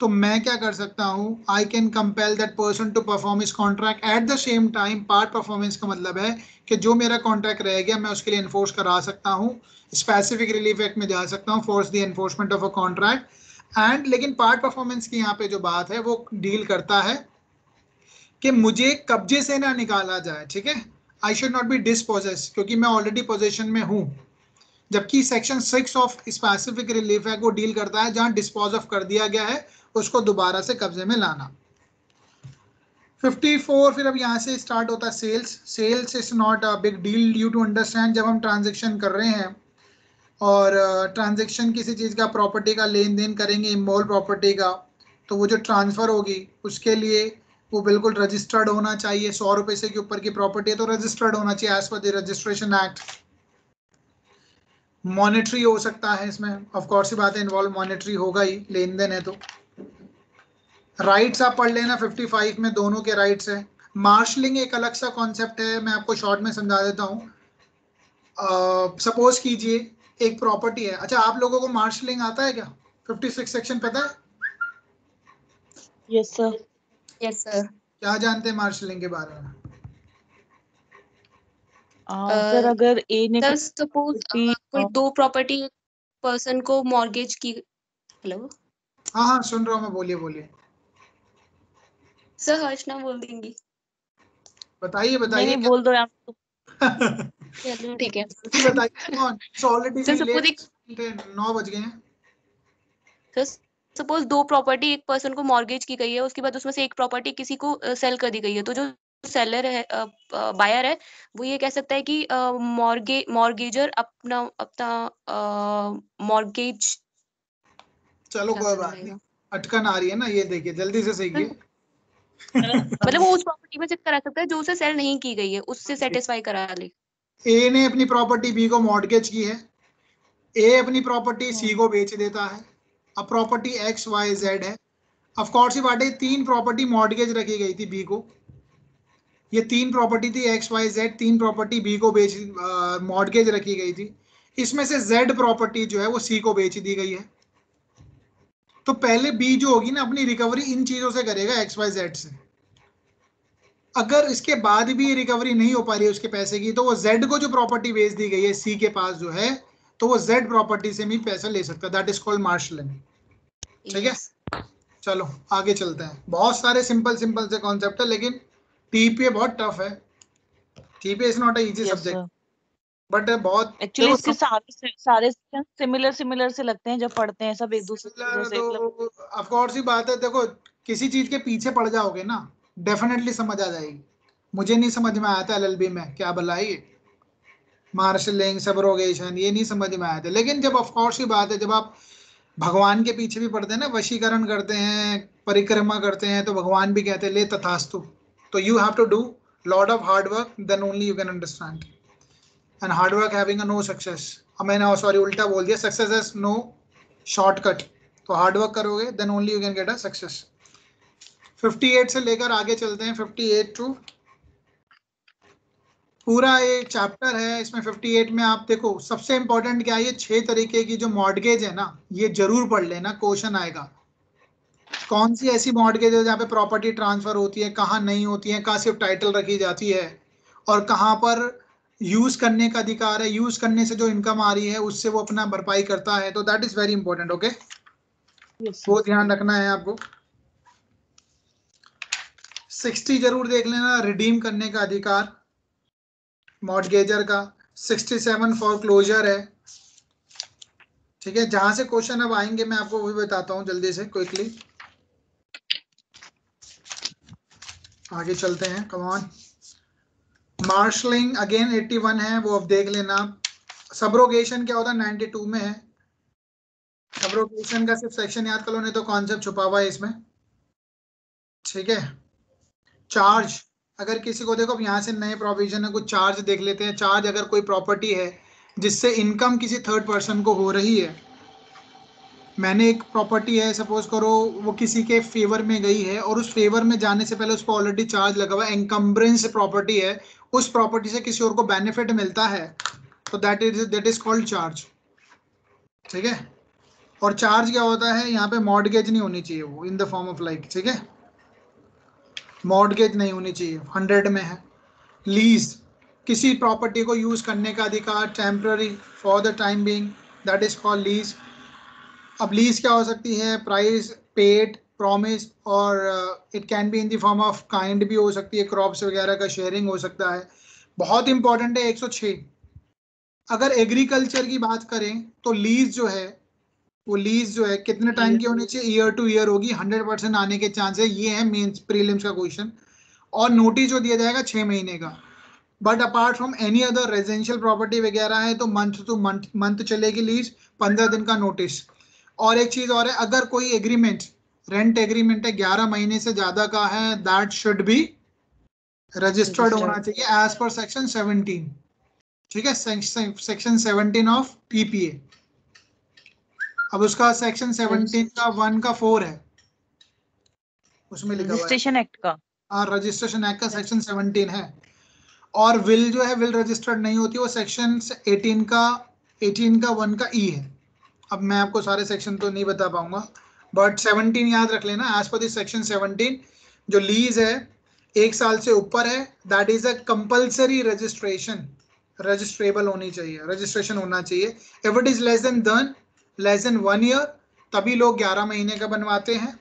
तो मैं क्या कर सकता हूं, I can compel that person to perform इस contract at the same time. Part performance का मतलब है कि जो मेरा कॉन्ट्रैक्ट रह गया मैं उसके लिए इन्फोर्स करा सकता हूं, स्पेसिफिक रिलीफ एक्ट में जा सकता हूं, force the enforcement of a contract and. लेकिन पार्ट परफॉर्मेंस की यहाँ पे जो बात है वो डील करता है कि मुझे कब्जे से ना निकाला जाए, ठीक है, I should not be dispossess, क्योंकि मैं ऑलरेडी पोजेशन में हूं। जबकि section 6 of specific relief act वो डील करता है जहां डिस्पोज ऑफ कर दिया गया है उसको दोबारा से कब्जे में लाना। 54 फिर अब यहाँ से स्टार्ट होता है sales. Sales is not a big deal you to understand. जब हम ट्रांजेक्शन कर रहे हैं और ट्रांजेक्शन किसी चीज़ का प्रॉपर्टी का लेन देन करेंगे, इमोल प्रॉपर्टी का, तो वो जो ट्रांसफ़र होगी उसके लिए वो बिल्कुल रजिस्टर्ड होना चाहिए। 100 रुपये से के ऊपर की प्रॉपर्टी है तो रजिस्टर्ड होना चाहिए as per the registration act. Monetary हो सकता है इसमें, ऑफ कोर्स ही बात है, इन्वॉल्व मॉनेटरी होगा ही, लेन देन है तो। राइट्स आप पढ़ लेना, 55 में दोनों के राइट्स है। मार्शलिंग एक अलग सा कॉन्सेप्ट है, मैं आपको शॉर्ट में समझा देता हूँ। सपोज कीजिए एक प्रॉपर्टी है, अच्छा आप लोगों को मार्शलिंग आता है क्या? 56 सेक्शन पता है? Yes sir. Yes sir. क्या जानते हैं मार्शलिंग के बारे में? सर अगर ए ने सर सपोज कोई दो प्रॉपर्टी पर्सन को मॉर्गेज की, हेलो हाँ हाँ सुन रहा हूँ मैं, बोलिए बोलिए। सर हर्षना बोल देंगी। बताइए बताइए। नहीं बोल दो आप तो। चलो ठीक है। बताइए कौन? ऑलरेडी सर सपोज 9 बज गए हैं। सर सपोज दो प्रॉपर्टी एक पर्सन को मॉर्गेज की गई है, उसके बाद उसमें से एक प्रॉपर्टी किसी को सेल कर दी गई है, तो जो सेलर है बायर है वो ये कह सकता है कि मॉर्गेजर अपना मॉर्गेज। चलो कोई बात नहीं, अटकन आ रही है ना, ये देखिए जल्दी से सीखिए। मतलब वो उस प्रॉपर्टी में से करा सकता है जो उसे सेल नहीं की गई है, उससे सेटिस्फाई करा ले। ए ने अपनी प्रॉपर्टी बी को मॉर्गेज की है, ए अपनी प्रॉपर्टी सी को बेच देता है। अब प्रॉपर्टी एक्स वाई जेड है। ऑफ कोर्स ये बात है, 3 प्रॉपर्टी मॉर्गेज रखी गई थी बी को, ये 3 प्रॉपर्टी थी X Y Z, 3 property B को बेच मॉर्गेज रखी गई थी। इसमें से जेड प्रॉपर्टी जो है वो सी को बेच दी गई है। तो पहले बी जो होगी ना अपनी रिकवरी इन चीजों से करेगा, एक्स वाई जेड से। अगर इसके बाद भी रिकवरी नहीं हो पा रही है उसके पैसे की, तो वो जेड को जो प्रॉपर्टी बेच दी गई है सी के पास जो है, तो वो जेड प्रॉपर्टी से भी पैसा ले सकता है। That is called marshalling. ठीक है, चलो आगे चलते हैं। बहुत सारे सिंपल सिंपल से कॉन्सेप्ट है, लेकिन टीपीए बहुत टफ है। TPA is not a easy subject, but बहुत एक्चुअली इसके सारे सिमिलर से लगते हैं जब पढ़ते हैं सब एक दूसरे से। तो ऑफ कोर्स ही बात है, देखो किसी चीज के पीछे पड़ जाओगे ना डेफिनेटली समझ आ जाएगी। मुझे नहीं समझ में आया था एलएलबी में, क्या भला है मार्शलिंग सबरोगेशन, ये नहीं समझ में आया था। लेकिन जब ऑफ कोर्स ही बात है, जब आप भगवान के पीछे भी पड़ते हैं ना, वशीकरण करते हैं, परिक्रमा करते हैं, तो भगवान भी कहते हैं ले तथास्तु। तो you have to do lot of hard work, then only you can understand. And hard work having a no success. अब मैंने सॉरी उल्टा बोल दिया, सक्सेस इज नो शॉर्टकट। तो हार्ड वर्क करोगे then only you can get a success. 58 से लेकर आगे चलते हैं 58 टू, पूरा ये चैप्टर है। इसमें 58 में आप देखो सबसे इंपॉर्टेंट क्या है, ये 6 तरीके की जो मॉर्गेज है ना, ये जरूर पढ़ लेना, क्वेश्चन आएगा। कौन सी ऐसी मॉर्गेज है जहाँ पे प्रॉपर्टी ट्रांसफर होती है, कहाँ नहीं होती है, कहाँ सिर्फ टाइटल रखी जाती है, और कहाँ पर यूज करने का अधिकार है, यूज करने से जो इनकम आ रही है उससे वो अपना भरपाई करता है। तो that is very important. Okay, वो ध्यान रखना है आपको। 60 जरूर देख लेना, रिडीम करने का अधिकार मॉर्गेजर का। 67 फॉरक्लोजर है। ठीक है, जहां से क्वेश्चन अब आएंगे मैं आपको वही बताता हूं जल्दी से क्विकली। आगे चलते हैं, कम ऑन। मार्शलिंग अगेन 81 है, वो अब देख लेना। सबरोगेशन क्या होता है 92 में है। सबरोगेशन का सिर्फ सेक्शन याद कर लो, नहीं तो कॉन्सेप्ट छुपा हुआ है इसमें। ठीक है, चार्ज अगर किसी को देखो, अब यहाँ से नए प्रोविजन है, कुछ चार्ज देख लेते हैं। चार्ज अगर कोई प्रॉपर्टी है जिससे इनकम किसी थर्ड पर्सन को हो रही है, मैंने एक प्रॉपर्टी है सपोज करो, वो किसी के फेवर में गई है और उस फेवर में जाने से पहले उस पर ऑलरेडी चार्ज लगा हुआ है, एनकम्ब्रेंस प्रॉपर्टी है, उस प्रॉपर्टी से किसी और को बेनिफिट मिलता है, तो दैट इज कॉल्ड चार्ज। ठीक है, और चार्ज क्या होता है, यहाँ पे मॉर्गेज नहीं होनी चाहिए वो in the form of like. ठीक है, मॉर्गेज नहीं होनी चाहिए, 100 में है। लीज, किसी प्रॉपर्टी को यूज करने का अधिकार, temporary, for the time being, that is called lease. अब लीज क्या हो सकती है, प्राइस पेड, प्रॉमिस, और it can be in the form of kind भी हो सकती है, क्रॉप्स वगैरह का शेयरिंग हो सकता है। बहुत इंपॉर्टेंट है 106। अगर एग्रीकल्चर की बात करें तो लीज जो है, वो लीज जो है कितने टाइम की होनी चाहिए, ईयर टू ईयर होगी, 100% आने के चांस है। ये है मेन प्रीलिम्स का क्वेश्चन। और नोटिस जो दिया जाएगा 6 महीने का। But apart from any other residential property वगैरह है तो मंथ टू मंथ चलेगी लीज, 15 दिन का नोटिस। और एक चीज और है, अगर कोई एग्रीमेंट, रेंट एग्रीमेंट है 11 महीने से ज्यादा का है, दैट शुड बी रजिस्टर्ड होना चाहिए एज पर सेक्शन 17। ठीक है, सेक्शन 17 ऑफ पीपीए। अब उसका सेक्शन 17 का 1 का 4 है, उसमें लिखा हुआ है रजिस्ट्रेशन एक्ट का। रजिस्ट्रेशन एक्ट का सेक्शन 17 है। और विल जो है, विल रजिस्टर्ड नहीं होती, वो सेक्शन 18 का 1 का ई है। अब मैं आपको सारे सेक्शन तो नहीं बता पाऊंगा, बट 17 याद रख लेना। एज पर दिस सेक्शन 17, जो लीज है 1 साल से ऊपर है, that is a compulsory registration, registrable होनी चाहिए, रजिस्ट्रेशन होना चाहिए। If it is less than 1 year, तभी लोग 11 महीने का बनवाते हैं।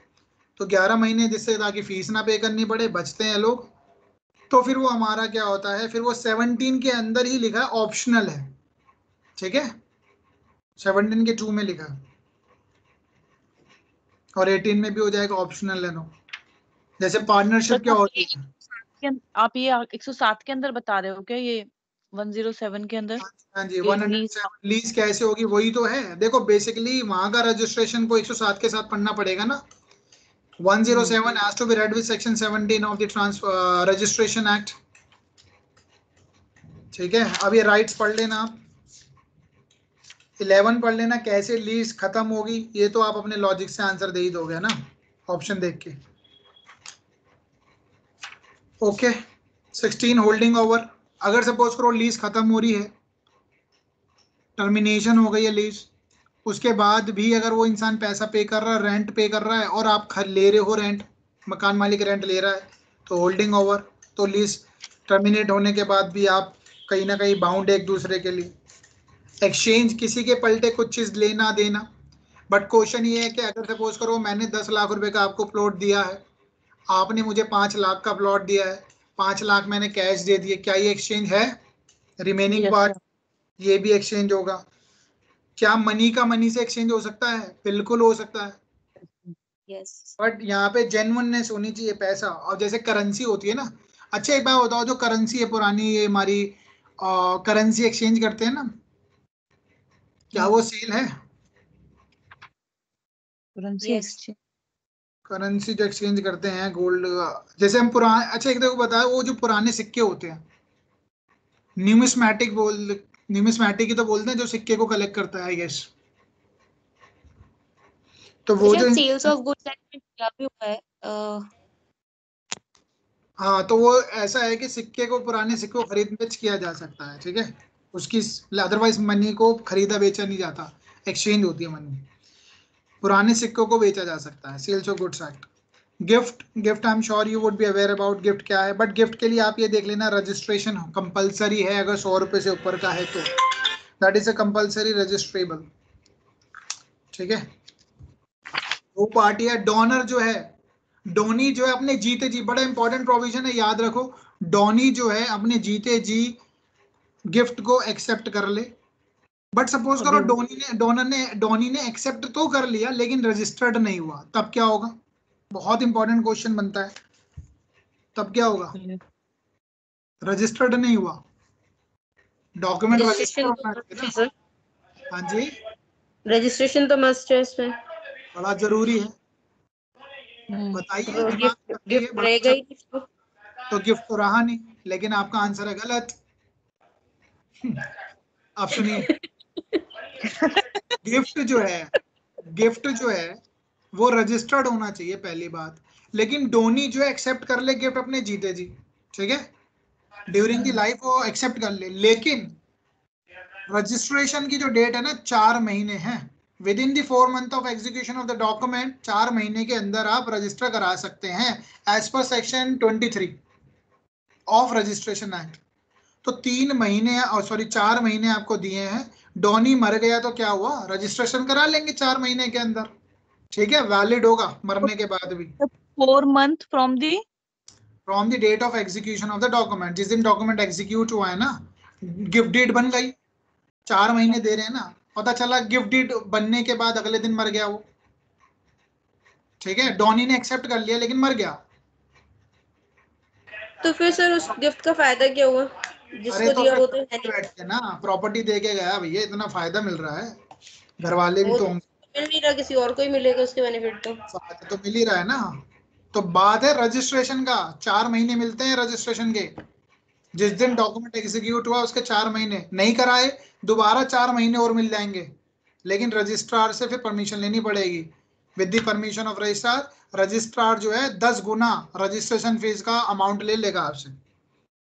तो 11 महीने जिससे ताकि फीस ना पे करनी पड़े, बचते हैं लोग। तो फिर वो हमारा क्या होता है, फिर वो 17 के अंदर ही लिखा है ऑप्शनल है। ठीक है, 17 के 2 में लिखा है, और 18 में भी हो जाएगा ऑप्शनल है। नो, जैसे पार्टनरशिप क्या होती है, आप ये 107 के अंदर बता रहे हो क्या, ये 107 के अंदर? हाँ जी, 107 लीज कैसे होगी, वही तो है। देखो बेसिकली वहां का रजिस्ट्रेशन को 107 के साथ पढ़ना पड़ेगा ना। 107 has to be read with section 17 of the registration act. ठीक है, अब ये राइट्स पढ़ लेना आप। 11 पढ़ लेना, कैसे लीज खत्म होगी, ये तो आप अपने लॉजिक से आंसर दे ही दोगे ना, ऑप्शन देख के। Okay 16 holding over. अगर सपोज करो लीज खत्म हो रही है, टर्मिनेशन हो गई है लीज, उसके बाद भी अगर वो इंसान पैसा पे कर रहा है, रेंट पे कर रहा है, और आप ले रहे हो रेंट, मकान मालिक रेंट ले रहा है, तो होल्डिंग ओवर। तो लीज टर्मिनेट होने के बाद भी आप कहीं ना कहीं बाउंड है एक दूसरे के लिए। एक्सचेंज किसी के पलटे कुछ चीज लेना देना, बट क्वेश्चन ये है कि अगर सपोज करो मैंने 10 लाख रुपए का आपको प्लॉट दिया है, आपने मुझे 5 लाख का प्लॉट दिया है, 5 लाख मैंने कैश दे दिए, क्या ये एक्सचेंज है? रिमेनिंग पार्ट ये भी एक्सचेंज होगा। क्या मनी का मनी से एक्सचेंज हो सकता है? बिल्कुल हो सकता है। यस। बट यहाँ पे जेन्युइननेस होनी चाहिए पैसा। और जैसे करेंसी होती है ना, अच्छा एक बात बताओ, जो करेंसी है पुरानी, ये हमारी करेंसी एक्सचेंज करते हैं ना, क्या वो सेल है? करेंसी जो एक्सचेंज करते हैं गोल्ड, जैसे हम पुराने, अच्छा एक देखो बताया, वो जो पुराने सिक्के होते हैं, न्यूमिस्मैटिक न्यूमिस्मैटिक ही तो बोलते हैं जो सिक्के को कलेक्ट करता है, आई गेस। तो वो जो सेल्स ऑफ गुड्स क्या भी हुआ है। हाँ, तो वो ऐसा है कि सिक्के को, पुराने सिक्के को खरीद बेच किया जा सकता है, ठीक है, उसकी अदरवाइज मनी को खरीदा बेचा नहीं जाता, एक्सचेंज होती है मनी, पुराने सिक्कों को बेचा जा सकता है, sales of goods act. Gift I am sure you would be aware about gift क्या है, बट गिफ्ट के लिए आप ये देख लेना रजिस्ट्रेशन कंपलसरी है, अगर 100 रुपए से ऊपर का है तो that is a compulsory registrable, ठीक है। वो पार्टी है डोनर जो है, डोनी जो है अपने जीते जी, बड़ा इंपॉर्टेंट प्रोविजन है, याद रखो, डोनी जो है अपने जीते जी गिफ्ट को एक्सेप्ट कर ले, बट सपोज करो डोनी ने एक्सेप्ट तो कर लिया लेकिन रजिस्टर्ड नहीं हुआ, तब क्या होगा? बहुत इंपॉर्टेंट क्वेश्चन बनता है, तब क्या होगा? रजिस्टर्ड नहीं हुआ, डॉक्यूमेंट रजिस्टर होना चाहिए ना। हाँ जी, रजिस्ट्रेशन तो मस्ट है इसमें, बड़ा जरूरी है। बताइए, गिफ्ट रहेगा ही तो गिफ्ट तो रहा नहीं, लेकिन आपका आंसर है गलत। आप सुनिए, गिफ्ट जो है वो रजिस्टर्ड होना चाहिए पहली बात, लेकिन डोनी जो है एक्सेप्ट कर ले गिफ्ट अपने जीते जी, ठीक है, ड्यूरिंग द लाइफ वो एक्सेप्ट कर ले, लेकिन रजिस्ट्रेशन की जो डेट है ना 4 महीने है, with in the 4 month of execution of the document, 4 महीने के अंदर आप रजिस्टर करा सकते हैं as per section 23 of registration act. तो 3 महीने और 4 महीने आपको दिए हैं, डोनी मर गया तो क्या हुआ? रजिस्ट्रेशन करा लेंगे 4 महीने के अंदर, ठीक है, वैलिड होगा मरने के बाद भी। 4 month from the date of execution of the document, जिस दिन डॉक्यूमेंट एग्जीक्यूट हुआ है ना, गिफ्ट डेट बन गई, 4 महीने दे रहे हैं ना, पता चला गिफ्ट डेट बनने के बाद अगले दिन मर गया वो, ठीक है, डोनी ने एक्सेप्ट कर लिया लेकिन मर गया, तो फिर सर उस गिफ्ट का फायदा क्या हुआ? जिसको तो दिया वो तो है नहीं, बैठ के ना प्रॉपर्टी दे के गया भैया, इतना फायदा मिल रहा है, घर वाले भी तो मिल नहीं रहा, किसी और को ही मिलेगा उसके बेनिफिट, तो फायदा तो मिल ही रहा है ना। तो बात है रजिस्ट्रेशन का, 4 महीने मिलते हैं रजिस्ट्रेशन के, जिस दिन डॉक्यूमेंट एग्जीक्यूट हुआ उसके 4 महीने, नहीं कराए दोबारा 4 महीने और मिल जाएंगे, लेकिन रजिस्ट्रार से फिर परमिशन लेनी पड़ेगी, with the permission of registrar. Registrar जो है 10 गुना रजिस्ट्रेशन फीस का अमाउंट ले लेगा आपसे,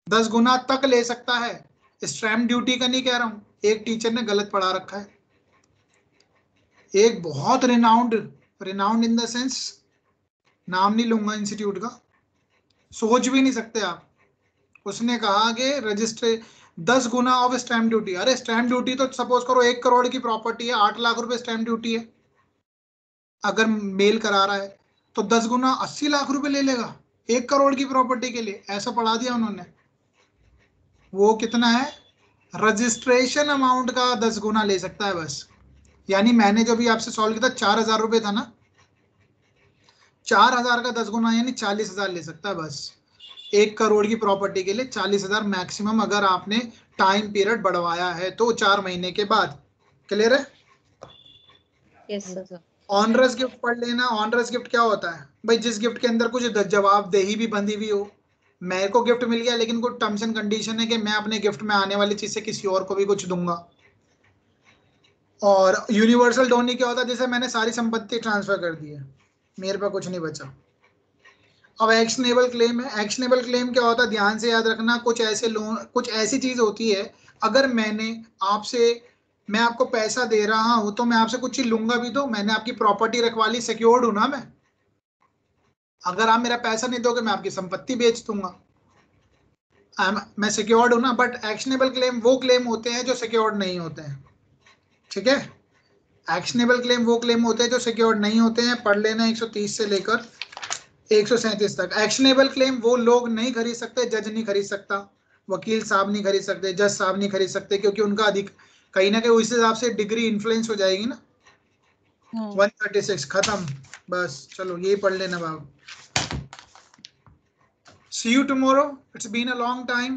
10 गुना तक ले सकता है, स्टैम्प ड्यूटी का नहीं कह रहा हूं, एक टीचर ने गलत पढ़ा रखा है, एक बहुत रिनाउंड इन द सेंस, नाम नहीं लूंगा इंस्टीट्यूट का, सोच भी नहीं सकते आप, उसने कहा कि रजिस्ट्रे 10 गुना ऑफ स्टैम्प ड्यूटी। अरे स्टैम्प ड्यूटी तो सपोज करो 1 करोड़ की प्रॉपर्टी है, 8 लाख रुपए स्टैम्प ड्यूटी है, अगर मेल करा रहा है तो 10 गुना 80 लाख रुपए ले लेगा 1 करोड़ की प्रॉपर्टी के लिए, ऐसा पढ़ा दिया उन्होंने। वो कितना है? रजिस्ट्रेशन अमाउंट का 10 गुना ले सकता है बस, यानी मैंने जो भी आपसे सॉल्व किया था 4,000 रुपए था ना, 4,000 का 10 गुना यानी 40,000 ले सकता है बस, 1 करोड़ की प्रॉपर्टी के लिए 40,000 मैक्सिमम, अगर आपने टाइम पीरियड बढ़वाया है तो 4 महीने के बाद। क्लियर है? Yes sir. ऑनरस गिफ्ट पढ़ लेना। ऑनरस गिफ्ट क्या होता है भाई? जिस गिफ्ट के अंदर कुछ जवाबदेही भी बंधी हुई हो। मेरे को गिफ्ट मिल गया लेकिन कुछ टर्म्स एंड कंडीशन है कि मैं अपने गिफ्ट में आने वाली चीज से किसी और को भी कुछ दूंगा। और यूनिवर्सल डोनी क्या होता है? जैसे मैंने सारी संपत्ति ट्रांसफर कर दी है, मेरे पास कुछ नहीं बचा। अब एक्शनेबल क्लेम है। एक्शनेबल क्लेम क्या होता है? ध्यान से याद रखना, कुछ ऐसे लोन, कुछ ऐसी चीज होती है, अगर मैं आपको पैसा दे रहा हूं तो मैं आपसे कुछ चीज लूंगा भी, तो मैंने आपकी प्रॉपर्टी रखवा ली, सिक्योर्ड हूं ना मैं। अगर आप मेरा पैसा नहीं दोगे मैं आपकी संपत्ति बेच दूंगा, मैं सिक्योर्ड हूं ना। बट एक्शनेबल क्लेम वो क्लेम होते हैं जो सिक्योर्ड नहीं होते हैं, ठीक है। एक्शनेबल क्लेम वो क्लेम होते हैं जो सिक्योर्ड नहीं होते हैं। पढ़ लेना 130 से लेकर 137 तक। एक्शनेबल क्लेम वो लोग नहीं खरीद सकते, जज नहीं खरीद सकता, वकील साहब नहीं खरीद सकते, जज साहब नहीं खरीद सकते, क्योंकि उनका अधिक कहीं ना कहीं उस हिसाब से डिग्री इन्फ्लुएंस हो जाएगी ना। 136 खत्म। बस चलो यही पढ़ लेना बाबू। See you tomorrow. It's been a long time.